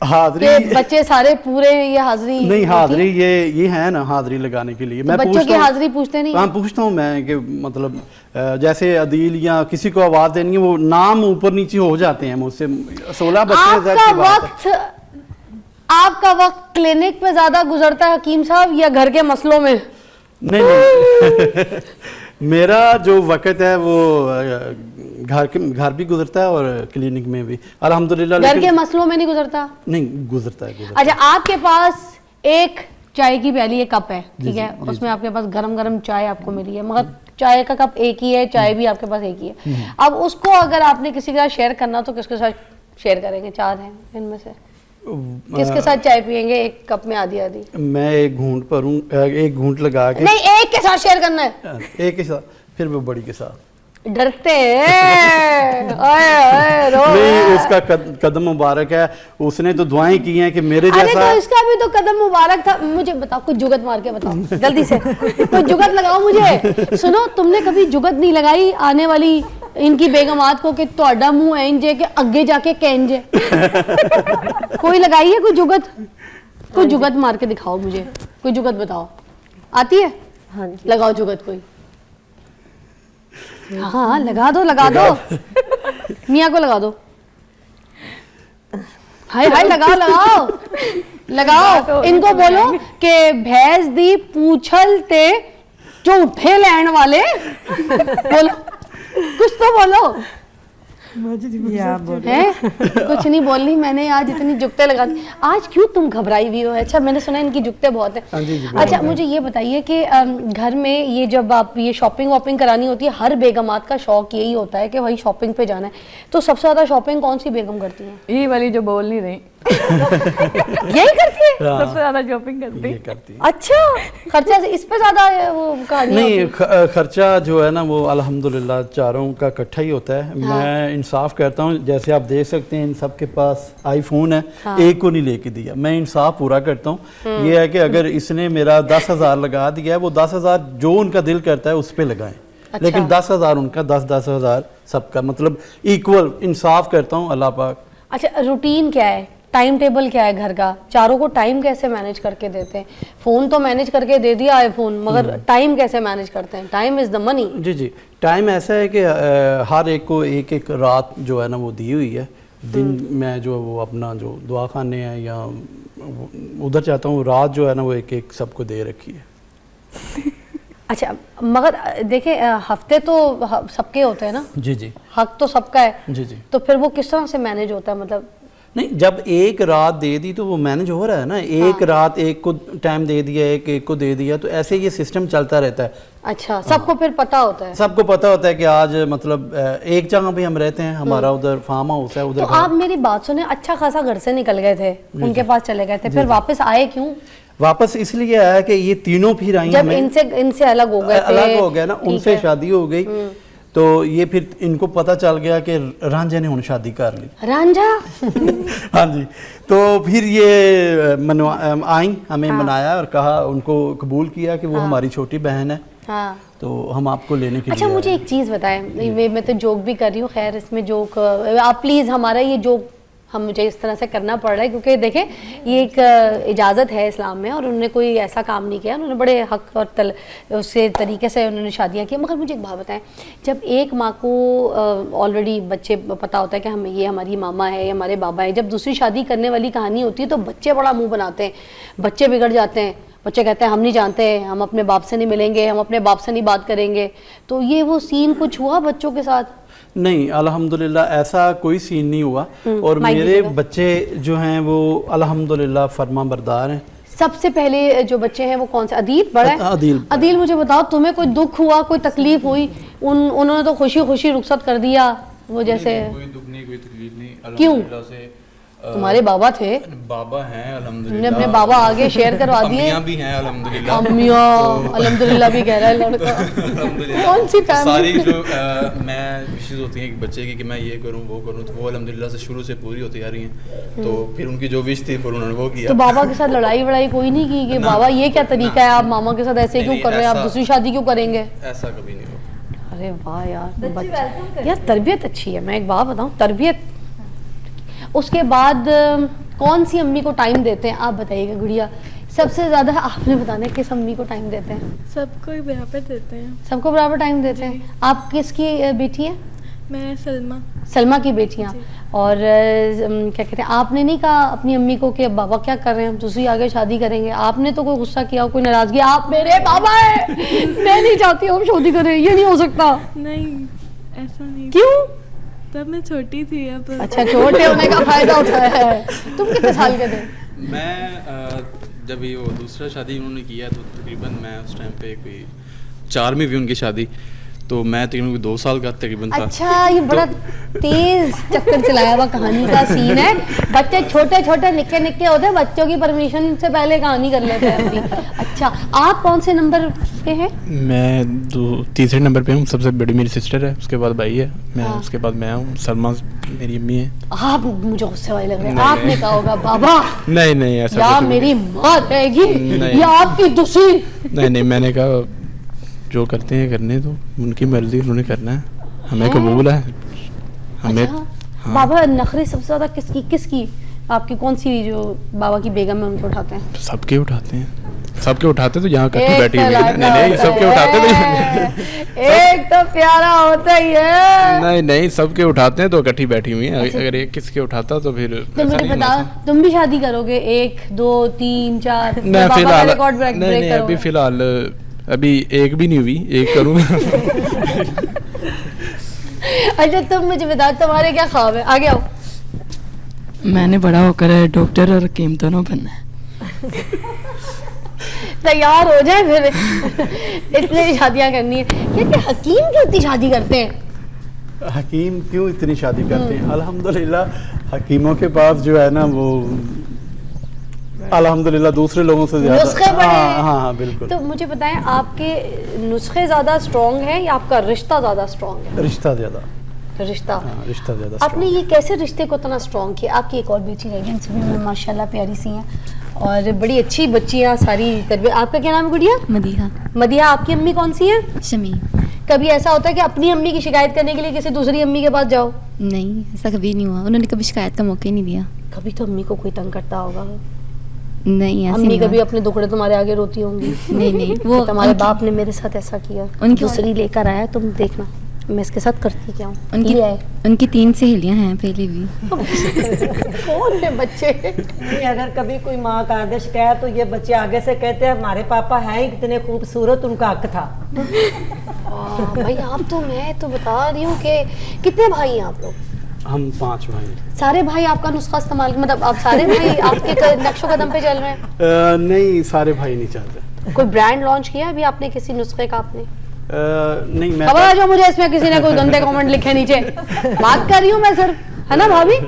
हाजिरी कि बच्चे सारे पूरे, ये हाजिरी नहीं, होती है? हाजिरी ये है ना, हाजिरी लगाने के लिए मैं बच्चों की पूछता हूँ। हाजिरी पूछते नहीं? हाँ पूछता हूँ मैं कि मतलब जैसे अदील या किसी को आवाज देनी है, वो नाम ऊपर नीचे हो जाते हैं मुझसे। 16 बच्चे ज़ाहिर सी बात है। आपका वक्त क्लिनिक पे ज्यादा गुजरता है हकीम साहब या घर के मसलों में? नहीं मेरा जो वक्त है वो घर भी गुजरता है और क्लिनिक में भी अल्हम्दुलिल्लाह। घर के मसलों में नहीं गुजरता? नहीं गुजरता है। अच्छा आपके पास एक चाय की प्याली, एक कप है, ठीक है, उसमें आपके पास गरम गरम चाय आपको मिली है, मगर चाय का कप एक ही है, चाय भी आपके पास एक ही है। अब उसको अगर आपने किसी के साथ शेयर करना तो किसके साथ शेयर करेंगे? 4 हैं इनमें से, किसके साथ चाय पियेंगे एक कप में आधी आधी? मैं एक घूंट भरूं, एक घूंट लगा के। नहीं, एक के साथ शेयर करना है। एक के साथ, फिर वो बड़ी के साथ। डरते हैं। ओए ओए रो। नहीं, उसका कदम मुबारक है, उसने तो दुआएं की हैं कि मेरे अरे जैसा। तो इसका भी तो कदम मुबारक था। मुझे बताओ, कुछ जुगत मार के बताओ जल्दी से, कुछ जुगत लगाओ मुझे। सुनो, तुमने कभी जुगत नहीं लगाई आने वाली इनकी बेगमात को कि तोड़ा मुंह इंजे के अगे जाके कैंजे? कोई लगाई है कोई जुगत? कोई जुगत मार के दिखाओ मुझे, कोई जुगत बताओ। आती है? हाँ जी। लगाओ जुगत कोई। हाँ लगा दो, लगा दो। मियाँ को लगा दो। हाय हाय लगाओ लगाओ लगाओ। इनको बोलो कि भैंस दी पूछल ते झूठे लैन वाले। बोलो कुछ तो बोलो। है कुछ नहीं बोलनी मैंने, आज इतनी जुगते लगा दी। आज क्यों तुम घबराई हुई हो? अच्छा मैंने सुना इनकी जुगते बहुत है। अच्छा मुझे ये बताइए कि घर में ये जब आप ये शॉपिंग वॉपिंग करानी होती है, हर बेगमात का शौक यही होता है कि वही शॉपिंग पे जाना है, तो सबसे ज्यादा शॉपिंग कौन सी बेगम करती है? ये वाली जो बोल नहीं रही यही करती है? सबसे ज्यादा शॉपिंग करती ये है। करती है। अच्छा खर्चा इस पे ज्यादा वो कहानी नहीं, खर्चा जो है ना वो अल्हम्दुलिल्लाह चारों का इकट्ठा ही होता है। मैं इंसाफ करता हूँ, जैसे आप देख सकते हैं इन सब के पास आईफोन है, एक को नहीं लेके दिया। मैं इंसाफ पूरा करता हूँ। ये है कि अगर इसने मेरा 10,000 लगा दिया है, वो 10,000 जो उनका दिल करता है उस पर लगाएं। लेकिन 10,000 उनका, 10,000 सबका, मतलब इक्वल इंसाफ करता हूँ अल्लाह पाक। अच्छा रूटीन क्या है? टाइम टेबल क्या है घर का, चारों को टाइम कैसे मैनेज करके देते हैं? फ़ोन तो मैनेज करके दे दिया आईफोन, मगर टाइम कैसे मैनेज करते हैं? Time is the money. जी जी, टाइम ऐसा है कि हर एक को एक एक रात जो है ना वो दी हुई है। दिन में जो वो अपना जो दुआ खाने हैं या उधर चाहता हूँ, रात जो है ना वो एक एक सबको दे रखी है। अच्छा, मगर देखिए हफ्ते तो सबके होते हैं ना, जी जी हक तो सबका है, जी जी। तो फिर वो किस तरह से मैनेज होता है? मतलब नहीं, जब एक रात दे दी तो वो मैनेज हो रहा है ना। एक रात एक को टाइम दे दिया, एक को दे दिया, तो ऐसे ये सिस्टम चलता रहता है। अच्छा, सबको फिर पता होता है? सबको पता होता है कि आज मतलब एक जगह भी हम रहते हैं, हमारा उधर फार्म हाउस है, उधर तो आप मेरी बात सुने, अच्छा खासा घर से निकल गए थे, उनके पास चले गए थे, फिर वापस आए क्यों? वापस इसलिए आया कि ये तीनों फिर आई, जब इनसे अलग हो गए थे, अलग हो गया ना, ठीक उनसे है। शादी हो गई, तो ये फिर इनको पता चल गया कि रांझा ने उन शादी कर ली। रांझा? हाँ जी, तो फिर ये आई, हमें मनाया और कहा, उनको कबूल किया कि वो हमारी छोटी बहन है, हाँ। तो हम आपको लेने के अच्छा, लिए मुझे आए। एक चीज़ बताएं, मैं तो जोक भी कर रही हूँ, खैर इसमें जोक आप प्लीज़, हमारा ये जोक मुझे इस तरह से करना पड़ रहा है क्योंकि देखें ये एक इजाज़त है इस्लाम में, और उन्होंने कोई ऐसा काम नहीं किया, उन्होंने बड़े हक और उससे तरीके से उन्होंने शादियाँ की। मगर मुझे एक बात बताएं, जब एक माँ को ऑलरेडी बच्चे पता होता है कि हम ये हमारी मामा है, हमारे बाबा है, जब दूसरी शादी करने वाली कहानी होती है तो बच्चे बड़ा मुँह बनाते हैं, बच्चे बिगड़ जाते हैं, बच्चे कहते हैं हम नहीं जानते, हम अपने बाप से नहीं मिलेंगे, हम अपने बाप से नहीं बात करेंगे। तो ये वो सीन कुछ हुआ बच्चों के साथ? नहीं, अल्हम्दुलिल्लाह ऐसा कोई सीन नहीं हुआ, और मेरे बच्चे जो हैं वो अल्हम्दुलिल्लाह फर्मा बरदार हैं। सबसे पहले जो बच्चे हैं वो कौन से? अदील बड़ा है? अदील, मुझे बताओ, तुम्हें कोई दुख हुआ, कोई तकलीफ हुई? उन्होंने तो खुशी खुशी रुखसत कर दिया, वो जैसे कोई दुख नहीं, कोई तकलीफ नहीं, क्यों? अल्हम्दुलिल्लाह से तुम्हारे बाबा थे? बाबा हैं अल्हम्दुलिल्लाह, हमने अपने बाबा आगे शेयर करवा दिए। अम्मियां भी हैं अल्हम्दुलिल्लाह, अम्मियां अल्हम्दुलिल्लाह भी कह रहा है लड़का। अल्हम्दुलिल्लाह। कौन सी फैमिली? सारी जो मैं विशेष होती हैं कि बच्चे की कि मैं ये करूं वो करूं, तो वो अल्हम्दुलिल्लाह से शुरू से पूरी होती आ रही हैं। तो फिर उनकी जो विश थी फिर उन्होंने वो किया। तो बाबा के साथ लड़ाई वड़ाई कोई नहीं की कि बाबा ये क्या तरीका है, आप मामा के साथ ऐसे क्यों कर रहे हैं, आप दूसरी शादी क्यों करेंगे? ऐसा कभी नहीं हुआ। अरे वाह यार, यार तरबियत अच्छी है। मैं एक बात बताऊं, तरबियत। उसके बाद कौन सी अम्मी को टाइम देते हैं, आप बताइएगा गुड़िया, सबसे ज़्यादा आपने बताना है किस अम्मी को टाइम देते हैं? सबको बराबर देते हैं। सबको बराबर टाइम देते हैं। आप किसकी बेटी हैं? मैं सलमा। सलमा की बेटी हैं। और क्या कहते हैं, आपने नहीं कहा अपनी अम्मी को कि बाबा क्या कर रहे हैं, हम दूसरी आगे शादी करेंगे? आपने तो कोई गुस्सा किया, कोई नाराज़गी? आप मेरे बाबा है, मैं नहीं चाहती हूँ शादी करें, ये नहीं हो सकता। नहीं, ऐसा नहीं। क्यों? तब मैं छोटी थी। अब अच्छा, छोटे होने का फायदा उठाया है। तुम कितने साल के थे? मैं जब ये वो दूसरा शादी उन्होंने किया तो तकरीबन मैं उस टाइम पे कोई 4 में भी उनकी शादी, तो मैं तकरीबन 2 साल का तकरीबन था। अच्छा, ये बड़ा तेज चक्कर चलाया हुआ कहानी का सीन है। बच्चे छोटे छोटे निक्के निक्के होते हैं, बच्चों की परमिशन से पहले कहानी कर लेते हैं अपनी। अच्छा, आप कौन से नंबर पे हैं? मैं तीसरे नंबर पे हूँ, सबसे बड़ी मेरी सिस्टर है, उसके बाद भाई है, मैं उसके बाद मैं हूँ, सलमा मेरी अम्मी है। आप मुझे गुस्से वाले लग रहे हैं, आपने कहा होगा बाबा नहीं नहीं ऐसा या मेरी माँ रहेगी या आपकी दूसरी। नहीं, मैंने कहा जो करते हैं करने दो, उनकी मर्जी, उन्होंने करना है, हमें कबूल है हमें। अच्छा, बाबा नखरे सबसे ज्यादा किसकी आपकी कौन सी जो बाबा की बेगम है उनको उठाते हैं? सबके उठाते हैं, सबके उठाते तो यहाँ कट्टी बैठी हुई है। नहीं सबके उठाते तो एक तो प्यारा होता ही है। नहीं सबके उठाते हैं तो इकट्ठी बैठी हुई है। अगर एक किसके उठाता तो फिर तुम मुझे बताओ, तुम भी शादी करोगे? 1 2 3 4? मैं फिलहाल नहीं, अभी फिलहाल अभी एक भी नहीं हुई, एक करूँगा। अच्छा, तुम मुझे बताओ तुम्हारे क्या ख्वाब है? आगे आओ। मैंने बड़ा होकर डॉक्टर और हकीम दोनों बनना है। तैयार हो जाए फिर इसलिए शादियां करनी है। क्योंकि हकीम क्यों इतनी शादी करते हैं? हकीम क्यों इतनी शादी करते हैं? अल्हम्दुलिल्लाह हकीमों के पास जो है ना वो अल्हम्दुलिल्लाह दूसरे लोगों से ज्यादा नुस्खे बड़े हैं। हाँ बिल्कुल। तो मुझे बताएं, आपके नुस्खे ज्यादा स्ट्रॉन्ग है या आपका रिश्ता ज्यादा स्ट्रॉन्ग है? रिश्ता ज्यादा। रिश्ता ज्यादा। आपने ये कैसे रिश्ते को इतना स्ट्रॉन्ग किया? आपकी एक और बेटी रह गई, सभी में माशाल्लाह प्यारी सी हैं और बड़ी अच्छी बच्चियाँ सारी तरबियत। आपका क्या नाम है गुड़िया? मदीहा। मदीहा, आपकी अम्मी कौन सी है? शमी। कभी ऐसा होता है कि अपनी अम्मी की शिकायत करने के लिए किसी दूसरी अम्मी के पास जाओ? नहीं, ऐसा कभी नहीं हुआ, उन्होंने कभी शिकायत का मौका ही नहीं दिया। कभी तो अम्मी को कोई तंग करता होगा? नहीं, ऐसे अम्मी नहीं कभी हुआ। अपने दुखड़े तुम्हारे आगे रोती होंगी? नहीं नहीं, वो वो तुम्हारे उनकी- बाप ने मेरे साथ ऐसा किया, उनकी- दूसरी लेकर आया, तुम देखना मैं इसके साथ करती क्या हूँ। उनकी ले आए। उनकी 3 सहेलियां हैं पहले भी। कौन है बच्चे? नहीं, अगर कभी कोई माँ कर दे शिकायत तो ये बच्चे आगे से कहते हैं हमारे पापा हैं ही कितने खूबसूरत, उनका हक था। भाई आप तो, मैं तो बता रही हूँ कि कितने भाई हैं आप लोग? हम 5 भाई हैं। सारे भाई आपका नुस्खा इस्तेमाल, मतलब आप सारे भाई आपके नक्शो कदम पे चल रहे हैं? नहीं, सारे भाई नहीं चाहते। कोई ब्रांड लॉन्च किया अभी आपने किसी नुस्खे का? आपने नहीं, मैं खबर है जो मुझे इसमें किसी ने कोई गंदे कमेंट लिखे नीचे, बात कर रही हूँ मैं सिर्फ, है ना भाभी?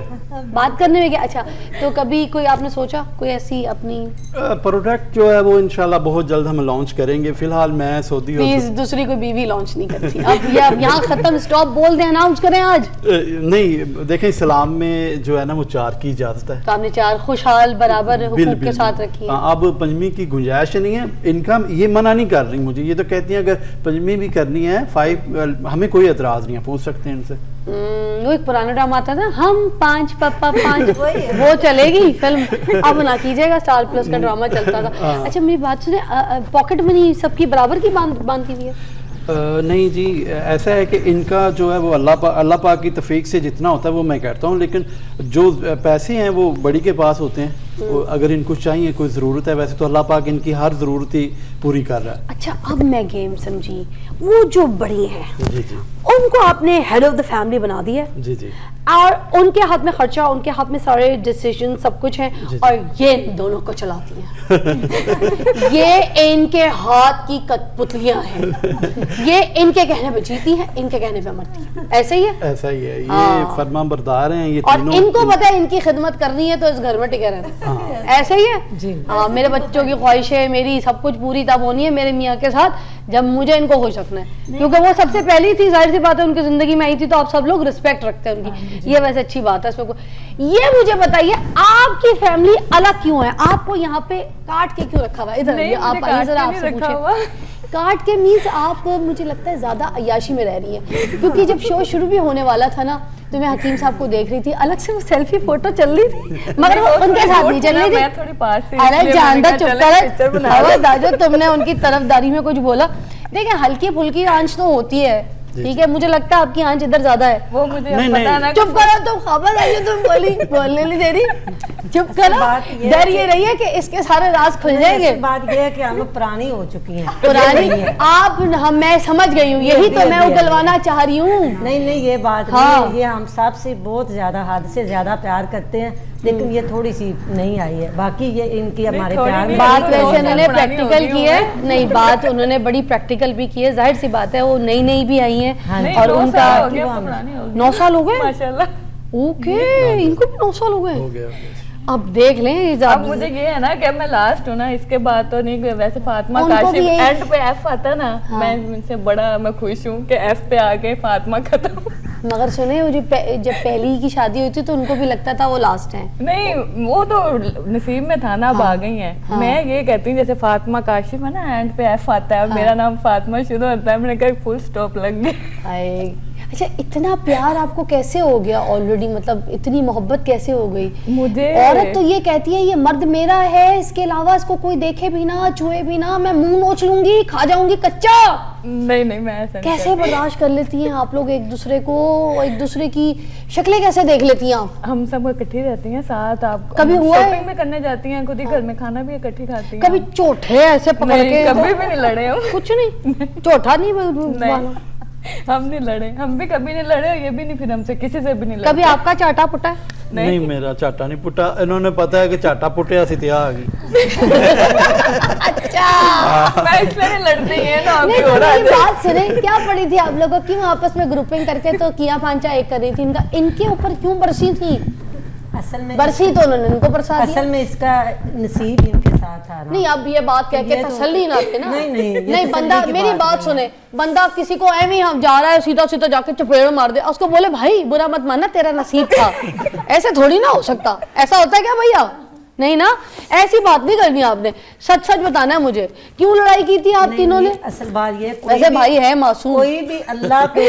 बात करने में क्या? अच्छा, तो कभी कोई आपने सोचा कोई ऐसी अपनी प्रोडक्ट जो है वो इंशाल्लाह बहुत जल्द हम लॉन्च करेंगे। फिलहाल मैं सऊदी प्लीज दूसरी कोई बीवी लॉन्च नहीं करती अब, ये अब यहाँ खत्म, स्टॉप बोल दें, अनाउंस करें आज। नहीं, देखें इस्लाम में जो है ना वो 4 की इजाजत है। तो आपने 4 खुशहाल बराबर हुकूक के साथ रखी है। हाँ, अब पंजमी की गुंजाइश नहीं है, इनका ये मना नहीं कर रही मुझे, ये तो कहती हैं अगर पंजमी भी करनी है 5, हमें कोई एतराज नहीं है, पूछ सकते हैं इनसे। वो एक पुराना ड्रामा आता था, हम 5 पापा 5, वो चलेगी फिल्म, अब ना कीजिएगा, स्टार प्लस का ड्रामा चलता था। अच्छा मेरी बात सुने, पॉकेट मनी सबकी बराबर की बांधती हुई है? नहीं जी, ऐसा है कि इनका जो है वो अल्लाह पाक की तौफीक से जितना होता है वो मैं करता हूँ, लेकिन जो पैसे हैं वो बड़ी के पास होते हैं। वो अगर इनको चाहिए, कोई ज़रूरत है, वैसे तो अल्लाह पाक इनकी हर ज़रूरत ही पूरी कर रहा है। अच्छा अब मैं गेम समझी, वो जो बड़ी हैं जी जी उनको आपने हेड ऑफ द फैमिली बना दिया है, जी जी और उनके हाथ में खर्चा, उनके हाथ में सारे डिसीजन सब कुछ है, जी। और ये इन दोनों को चलाती हैं। ये इनके हाथ की कठपुतलियां हैं, ये इनके कहने पे जीती है, इनके कहने पे मरती है, ऐसे ही है? ऐसा ही है, ये हाँ। फरमा बरदार हैं ये और तीनों। इनको पता है इनकी खिदमत करनी है तो इस घर में टिके रहना, हाँ। ऐसे ही है? हाँ, मेरे बच्चों की ख्वाहिशें मेरी सब कुछ पूरी तब होनी है मेरे मियाँ के साथ जब मुझे इनको खुश रखना है, क्योंकि वो सबसे पहली थी, जाहिर सी बात है उनकी जिंदगी में आई थी, तो आप सब लोग रिस्पेक्ट रखते हैं उनकी, ये वैसे अच्छी बात है इसमें ये मुझे बताइए आपकी फैमिली अलग क्यों है? आपको यहाँ पे काट के क्यों रखा हुआ है? इधर नहीं, आप मुझे आइए काट जरा के नहीं आपसे रखा हुआ। पूछे। काट के मीन्स आप, मुझे लगता है ज्यादा अय्याशी में रह रही है, क्योंकि जब शो शुरू भी होने वाला था ना तो मैं हकीम साहब को देख रही थी, अलग से वो सेल्फी फोटो चल रही थी, मगर वो उनके साथ नहीं चल रही थी। मैं थोड़ी पास से, अरे इसलिए जानदा मैंने चुप कहा, चलो पिक्चर बना लो। कर दाजो, तुमने उनकी तरफदारी में कुछ बोला? देखिए हल्की फुल्की आंच तो होती है, ठीक है, मुझे लगता है आपकी आंच इधर ज्यादा है। वो मुझे नहीं, अब पता ना। चुप करो तुम, खबर है जो तुम बोलने नहीं दे रही, चुप करो। बात ये डर है ये रही है कि इसके सारे राज खुल जाएंगे। ऐसी बात ये है कि हम पुरानी हो चुकी हैं। पुरानी नहीं है। आप मैं समझ गई हूँ, यही तो मैं उगलवाना चाह रही हूँ। नहीं नहीं, ये बात हाँ। नहीं है, ये हम सबसे बहुत ज्यादा, हद से ज्यादा प्यार करते हैं, लेकिन ये थोड़ी सी नहीं आई है, बाकी ये इनकी हमारे थोड़ी प्यार भी में बात तो वैसे बहुत उन्होंने पुरानी हो प्रैक्टिकल गई की हूँ है, नहीं बात उन्होंने बड़ी प्रैक्टिकल भी की है, जाहिर सी बात है वो नई नई भी आई हैं, हाँ, और उनका 9 साल हो गए। माशाल्लाह। ओके, इनको भी 9 साल हो गए। हो गया। अब देख लें, अब मुझे ये है ना कि मैं लास्ट हूँ ना, इसके बाद तो नहीं, वैसे फातिमा उनको काशिफ भी यही- एंड पे एफ आता ना, मैं इनसे बड़ा मैं खुश हूँ कि एफ पे आ गए, फातिमा खत्म। मगर सुने वो जब पहली की शादी हुई थी तो उनको भी लगता था वो लास्ट है। नहीं, वो तो नसीब में था ना, अब आ गई हैं। मैं ये कहती हूँ जैसे फातिमा काशिफ है ना, एंड पे एफ आता है, मेरा नाम फातिमा शुरू होता है, मैंने कहा फुल स्टॉप लग गई। अच्छा, इतना प्यार आपको कैसे हो गया ऑलरेडी, मतलब इतनी मोहब्बत कैसे हो गई? मुझे औरत तो ये कहती है ये मर्द मेरा है, इसके अलावा इसको कोई देखे भी ना, छुए भी ना, मैं मुंह नोच लूंगी, खा जाऊंगी कच्चा। नहीं नहीं, मैं ऐसा नहीं कैसे बर्दाश्त कर लेती हैं आप लोग एक दूसरे को, एक दूसरे की शक्लें कैसे देख लेती हैं आप? हम सब इकट्ठी रहती हैं साथ। आप कभी हुआ है? शॉपिंग भी करने जाती हैं, खुद ही घर में खाना भी इकट्ठी खाती हैं। कभी चोटे ऐसे पकड़ नहीं, के? कभी भी नहीं लड़े हम। कुछ नहीं, चोटा नहीं नहीं, हम नहीं लड़े, हम भी कभी नहीं लड़े, ये भी नहीं, फिर हमसे किसी से भी नहीं लड़े। कभी आपका चाटा पुटा? नहीं, मेरा चाटा नहीं पुटा, इन्होंने पता है कि चाटा पुटिया सी त्या आ गई। अच्छा, मैं इसलिए नहीं लड़ती है ना, नहीं अभी हो रहा मेरी है। बात सुने, क्या पड़ी थी आप लोगों की आपस में ग्रुपिंग करके तो किया पांचा एक कर रही थी, इनका इनके ऊपर क्यों बरसी थी? असल में बरसी तो उन्होंने इनको बरसा दिया। असल में इसका नसीब इनके साथ था ना। नहीं, अब ये बात कह के ये तो- तसल्ली ना आते ना। नहीं, नहीं, ये नहीं, तसल्ली बंदा की मेरी बात बात नहीं। सुने, बंदा किसी को ऐਵੇਂ ही हम जा रहा है सीधा सीधा जाके चपेड़ मार दे, उसको बोले भाई बुरा मत मानना, तेरा नसीब था। ऐसे थोड़ी ना हो सकता, ऐसा होता है क्या भैया? नहीं ना, ऐसी बात नहीं करनी आपने, सच सच बताना है मुझे, क्यों लड़ाई की थी आप तीनों ने? असल बात ये, वैसे भाई है मासूम, कोई भी अल्लाह पे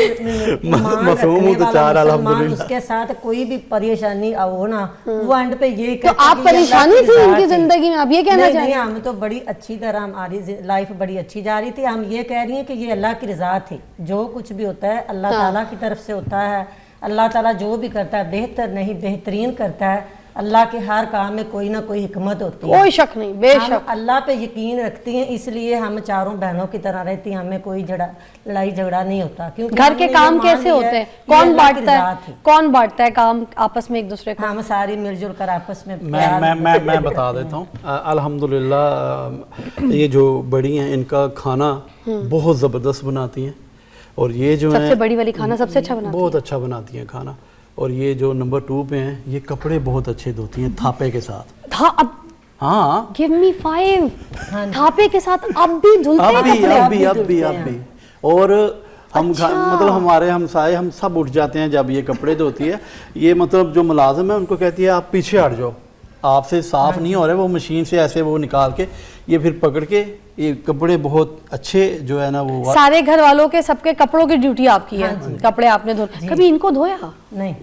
मासूम तो चार अल्हम्दुलिल्लाह, उसके साथ कोई भी परेशानी हो ना, वो एंड पे ये तो आप परेशानी थी उनकी जिंदगी में, आप ये कहना चाह रहे हैं? हम तो बड़ी अच्छी तरह हमारी लाइफ बड़ी अच्छी जा रही थी। हम ये कह रही हैं कि ये अल्लाह की रजा थी, जो कुछ भी होता है अल्लाह ताला की तरफ से होता है। अल्लाह ताला जो भी करता है बेहतर नहीं बेहतरीन करता है। अल्लाह के हर काम में कोई ना कोई हिकमत होती है, कोई शक नहीं, बेशक। हम अल्लाह पे यकीन रखती हैं, इसलिए हम चारों बहनों की तरह रहती हैं, हमें कोई लड़ाई झगड़ा नहीं होता। क्योंकि घर के काम कैसे होते हैं, कौन बांटता है काम आपस में एक दूसरे को? हम सारी मिलजुल कर आपस में। मैं बता देता हूँ, अल्हम्दुलिल्लाह ये जो बड़ी हैं इनका खाना बहुत ज़बरदस्त बनाती हैं, और ये जो सबसे बड़ी वाली खाना सबसे अच्छा बनाती बहुत अच्छा बनाती हैं खाना। और ये जो नंबर 2 पे हैं, ये कपड़े बहुत अच्छे धोती हैं थापे के साथ। हाँ, गिव मी 5 थापे के साथ अब भी धुलते हैं कपड़े? अब भी। और हम मतलब हमारे हमसाए हम सब उठ जाते हैं जब ये कपड़े धोती है। ये मतलब जो मुलाजिम है उनको कहती है आप पीछे हट जाओ, आपसे साफ नहीं हो रहे, वो मशीन से ऐसे वो निकाल के ये फिर पकड़ के ये कपड़े बहुत अच्छे जो है ना वो सारे घर वालों के सबके कपड़ों की ड्यूटी आपकी है। कपड़े आपने धोए, कभी इनको धोया? नहीं,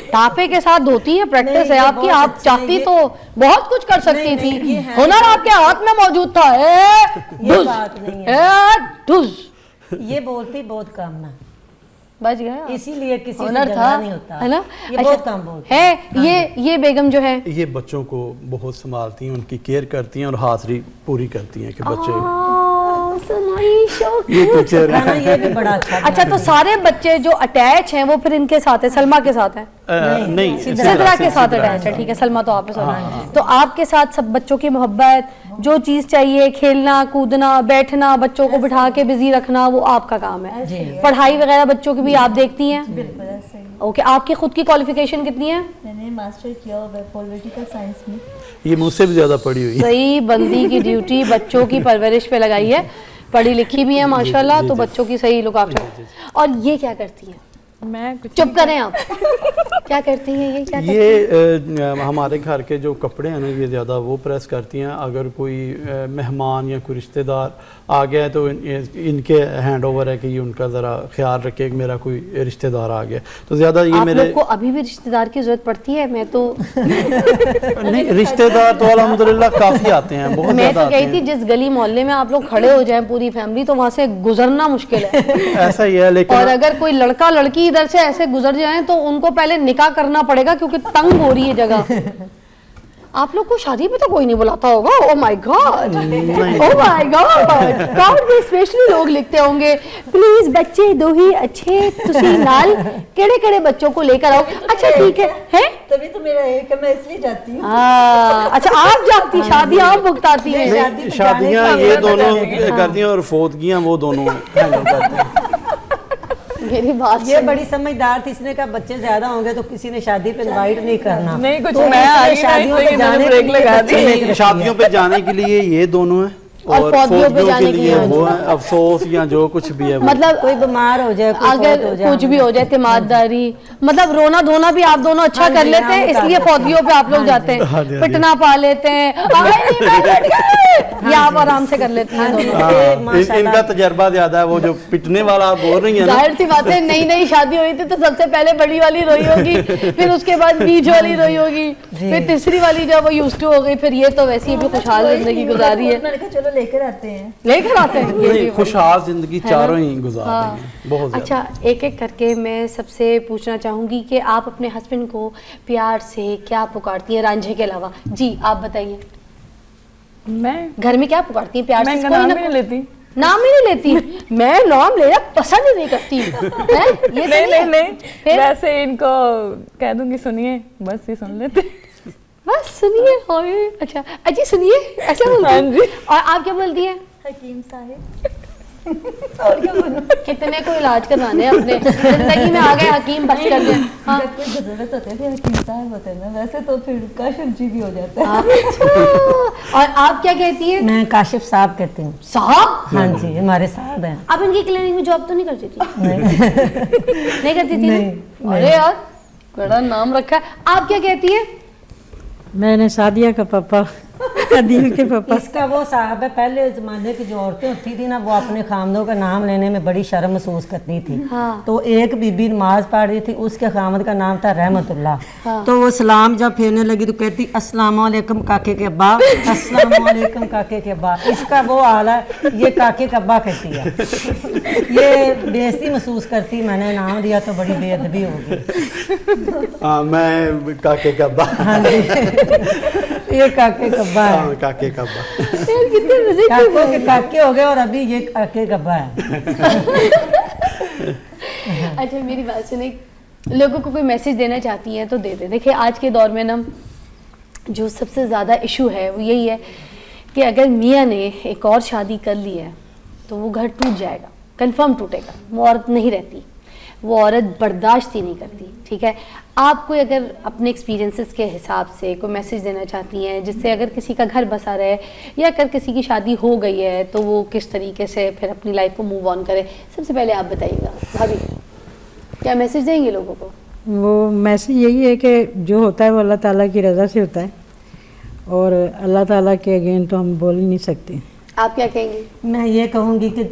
टापे के साथ धोती है, प्रैक्टिस है आपकी। आप चाहती तो बहुत कुछ कर सकती थी, हुनर आपके हाथ में मौजूद था। ये बोलती बहुत कम ना, बच गया, इसीलिए किसी से हुनर था, नहीं होता है ना? ये बहुत कम बोलती है। ये बेगम जो है ये बच्चों को बहुत संभालती हैं, उनकी केयर करती हैं और हाजिरी पूरी करती हैं कि बच्चे ये भी बड़ा अच्छा। तो सारे बच्चे जो अटैच हैं वो फिर इनके साथ है, सलमा के साथ है? नहीं, सिद्रा के साथ अटैच है। ठीक है, सलमा तो आपके साथ। तो आपके साथ सब बच्चों की मोहब्बत, जो चीज चाहिए, खेलना कूदना बैठना, बच्चों को बिठा के बिजी रखना, वो आपका काम है। पढ़ाई वगैरह बच्चों की भी आप देखती हैं? ओके, आपकी खुद की क्वालिफिकेशन कितनी है? मैंने मास्टर किया हुआ है पॉलिटिकल साइंस में। ये मुझसे भी ज्यादा पढ़ी हुई है। सही बंदी की ड्यूटी बच्चों की परवरिश पे लगाई है, पढ़ी लिखी भी है माशाल्लाह, तो बच्चों की सही लुक आफ्टर। और ये क्या करती है? मैं कुछ चुप करें आप। क्या करती हैं ये? क्या ये हमारे घर के जो कपड़े हैं ना, ये ज़्यादा वो प्रेस करती हैं। अगर कोई मेहमान या कोई रिश्तेदार आ गया है तो इनके हैंड ओवर है कि ये उनका ज़रा ख्याल रखे कि मेरा कोई रिश्तेदार आ गया। तो ज़्यादा ये मेरे को अभी भी रिश्तेदार की ज़रूरत पड़ती है? मैं तो नहीं, रिश्तेदार तो अल्हम्दुलिल्लाह काफ़ी आते हैं, बहुत मैं तो कही थी जिस गली मोहल्ले में आप लोग खड़े हो जाएं पूरी फैमिली, तो वहाँ से गुजरना मुश्किल है। ऐसा ही है, लेकिन और अगर कोई लड़का लड़की इधर से ऐसे गुजर जाएं तो उनको पहले निकाह करना पड़ेगा, क्योंकि तंग हो रही है जगह। आप लोग को शादी में तो कोई नहीं बुलाता होगा? Oh my God, oh my God, card में स्पेशली लोग लिखते होंगे प्लीज बच्चे दो ही अच्छे तुसी नाल केड़े-केड़े बच्चों को लेकर आओ। अच्छा ठीक है, हैं? तभी तो मेरा एक है, मैं इसलिए जाती हूँ। अच्छा आप जाती, शादी आप भुगताती हैं? शादियाँ ये दोनों करती हैं और फोतगियाँ वो दोनों हैंडल करते हैं। मेरी बात ये बड़ी समझदार थी, इसने कहा बच्चे ज्यादा होंगे तो किसी ने शादी पे इनवाइट नहीं करना। नहीं कुछ तो मैं आई शादियों पे जाने ब्रेक लगा दी। शादियों पे जाने के लिए ये दोनों हैं और फौजियों पे जाने के लिए वो है अफसोस या जो कुछ भी है। मतलब कोई बीमार हो जाए, अगर कुछ भी हो जाए, तिमारदारी, मतलब रोना धोना भी आप दोनों अच्छा कर लेते हैं, इसलिए फौजियों पे आप लोग जाते हैं। पिटना पा लेते हैं, ये आप आराम से कर लेती हैं दोनों। इनका तजर्बा ज्यादा है, वो जो पिटने वाला आप बोल रही है ना। जाहिर सी बात है, नई नई शादी हुई थी तो सबसे पहले बड़ी वाली रोई होगी, फिर उसके बाद बीच वाली रोई होगी, फिर तीसरी वाली जब वो यूज्ड टू हो गई, फिर ये तो वैसे ही भी खुशहाल जिंदगी गुजारी है। चलो लेकर आते हैं, लेकर आते हैं। नहीं, खुशहाल जिंदगी चारों ही गुजार रही हैं, बहुत ज्यादा। अच्छा, एक एक करके मैं सबसे पूछना चाहूंगी कि आप अपने हस्बैंड को प्यार से क्या पुकारती हैं रांझे के अलावा? जी आप बताइए। मैं घर में क्या पुकारती हैं प्यार से? मैं नाम नहीं लेती। नाम ही नहीं लेती? मैं नाम लेना पसंद ही नहीं करती। ये नहीं, वैसे इनको कह दूंगी सुनिए, बस ये सुन लेते। बस सुनिए। अच्छा अजी सुनिए, ऐसा बोलती हैं? जी। और आप क्या बोलती हैं? हकीम साहब। और क्या बोलूं? कितने को इलाज करवाने हैं अपने, जिंदगी में आ गए हकीम बस कर दिया। हाँ, कोई जरूरत होती है हकीम साहब होते हैं ना, वैसे तो फिर काशिफ जी भी हो जाता है। अच्छा। और आप क्या कहती हैं? मैं काशिफ साहब कहती हूँ। साहब? हाँ जी, हमारे साहब हैं। आप इनकी क्लिनिक में जॉब तो नहीं करती थी? नहीं करती थी? अरे यार बड़ा नाम रखा है। आप क्या कहती हैं? मैंने सादिया का पापा अदील के पापा। इसका वो साहब है, पहले ज़माने की जो औरतें होती थी ना, वो अपने खामदों का नाम लेने में बड़ी शर्म महसूस करती थी। तो एक बीबी नमाज पढ़ रही थी, उसके खामद का नाम था रहमतुल्लाह। तो वो सलाम जब फेरने लगी तो कहती अस्सलाम वालेकुम काके के अब्बा, अस्सलाम वालेकुम काके के अब्बा। इसका वो हाल है, ये काके का अब्बा कहती है। ये बेइज्जती महसूस करती, मैंने नाम दिया तो बड़ी बेअदबी होगी। हाँ, मैं काके का अब्बा। हाँ जी, ये काके का अब्बा है। हाँ, काके का अब्बा। कितने मजे की काकों के काके हो गए और अभी ये काके का अब्बा है। अच्छा मेरी बात सुने, लोगों को कोई मैसेज देना चाहती हैं तो दे दे। देखिए आज के दौर में ना जो सबसे ज़्यादा इशू है वो यही है कि अगर मियाँ ने एक और शादी कर ली है तो वो घर टूट जाएगा, कंफर्म टूटेगा। वो औरत नहीं रहती, वो औरत बर्दाश्त ही नहीं करती। ठीक है, आप कोई अगर अपने एक्सपीरियंसेस के हिसाब से कोई मैसेज देना चाहती हैं जिससे अगर किसी का घर बसा रहे या अगर किसी की शादी हो गई है तो वो किस तरीके से फिर अपनी लाइफ को मूव ऑन करे, सबसे पहले आप बताइएगा भाभी, क्या मैसेज देंगे लोगों को? वो मैसेज यही है कि जो होता है वो अल्लाह ताला की रज़ा से होता है और अल्लाह ताला के अगेन तो हम बोल ही नहीं सकते। आप क्या कहेंगे? मैं ये कहूँगी कि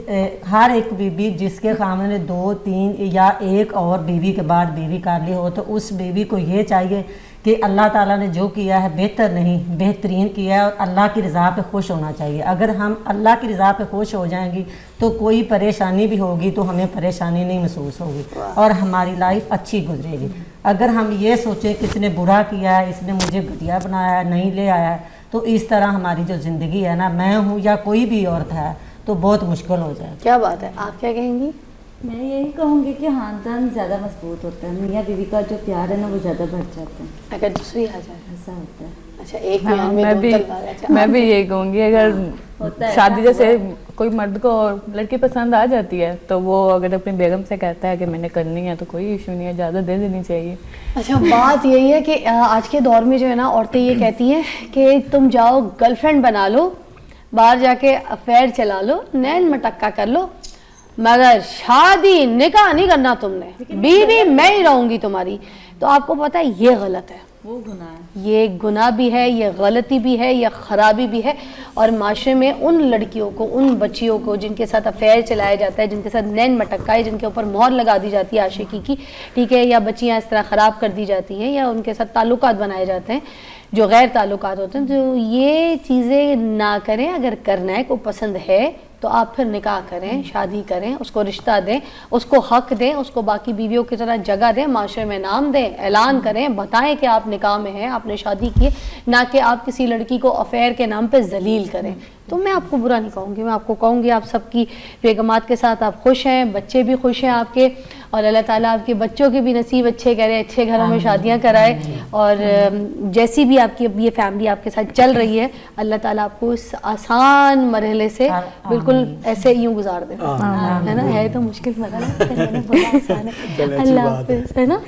हर एक बीवी जिसके खामद ने 2, 3 या एक और बीवी के बाद बीवी कर ली हो, तो उस बीवी को ये चाहिए कि अल्लाह ताला ने जो किया है बेहतर नहीं बेहतरीन किया है और अल्लाह की रज़ा पे खुश होना चाहिए। अगर हम अल्लाह की रज़ा पे खुश हो जाएंगी तो कोई परेशानी भी होगी तो हमें परेशानी नहीं महसूस होगी और हमारी लाइफ अच्छी गुजरेगी। अगर हम ये सोचें कि इसने बुरा किया है, इसने मुझे घटिया बनाया है, नहीं ले आया है, तो इस तरह हमारी जो ज़िंदगी है ना, मैं हूँ या कोई भी औरत है, तो बहुत मुश्किल हो जाए। क्या बात है, आप क्या कहेंगी? मैं यही कहूँगी कि खानदान ज़्यादा मजबूत होता है, मियाँ बीवी का जो प्यार है ना वो ज़्यादा बढ़ जाता है। अगर दूसरी आ जाए ऐसा होता है। अच्छा, एक हाँ, मियाँ में मैं दो भी तलवार। अच्छा, मैं आप- भी यही कहूँगी, अगर होता है, शादी ऐसा जैसे हुआ कोई मर्द को लड़की पसंद आ जाती है तो वो अगर अपनी बेगम से कहता है कि मैंने करनी है तो कोई इशू नहीं है, ज़्यादा दे देनी चाहिए। अच्छा, बात यही है कि आज के दौर में जो है ना औरतें ये कहती हैं कि तुम जाओ गर्लफ्रेंड बना लो, बाहर जाके अफेयर चला लो, नैन मटक्का कर लो, मगर शादी निकाह नहीं करना तुमने, बीवी मैं ही रहूंगी तुम्हारी। तो आपको पता है ये गलत है, वो गुनाह है। ये गुनाह भी है, ये गलती भी है, ये ख़राबी भी है। और माशरे में उन लड़कियों को, उन बच्चियों को जिनके साथ अफेयर चलाया जाता है, जिनके साथ नैन मटक्का है, जिनके ऊपर मोहर लगा दी जाती है आशिकी की, ठीक है, या बच्चियाँ इस तरह ख़राब कर दी जाती हैं या उनके साथ ताल्लुकात बनाए जाते हैं जो गैर ताल्लुकात होते हैं, तो ये चीज़ें ना करें। अगर करना है, को पसंद है तो आप फिर निकाह करें, शादी करें, उसको रिश्ता दें, उसको हक दें, उसको बाकी बीवियों की तरह जगह दें, माशरे में नाम दें, ऐलान करें, बताएं कि आप निकाह में हैं, आपने शादी की, ना कि आप किसी लड़की को अफेयर के नाम पे जलील करें। तो मैं आपको बुरा नहीं कहूँगी, मैं आपको कहूँगी आप सबकी बेगमात के साथ आप खुश हैं, बच्चे भी खुश हैं आपके, और अल्लाह ताला आपके बच्चों के भी नसीब अच्छे करे, अच्छे घरों में शादियाँ कराए। और जैसी भी आपकी अब ये फैमिली आपके साथ चल रही है, अल्लाह ताला आपको इस आसान मरहले से बिल्कुल ऐसे यूँ गुजार दे, है ना। है तो मुश्किल मरहला, आसान है। अल्लाह हाफिज़, है ना।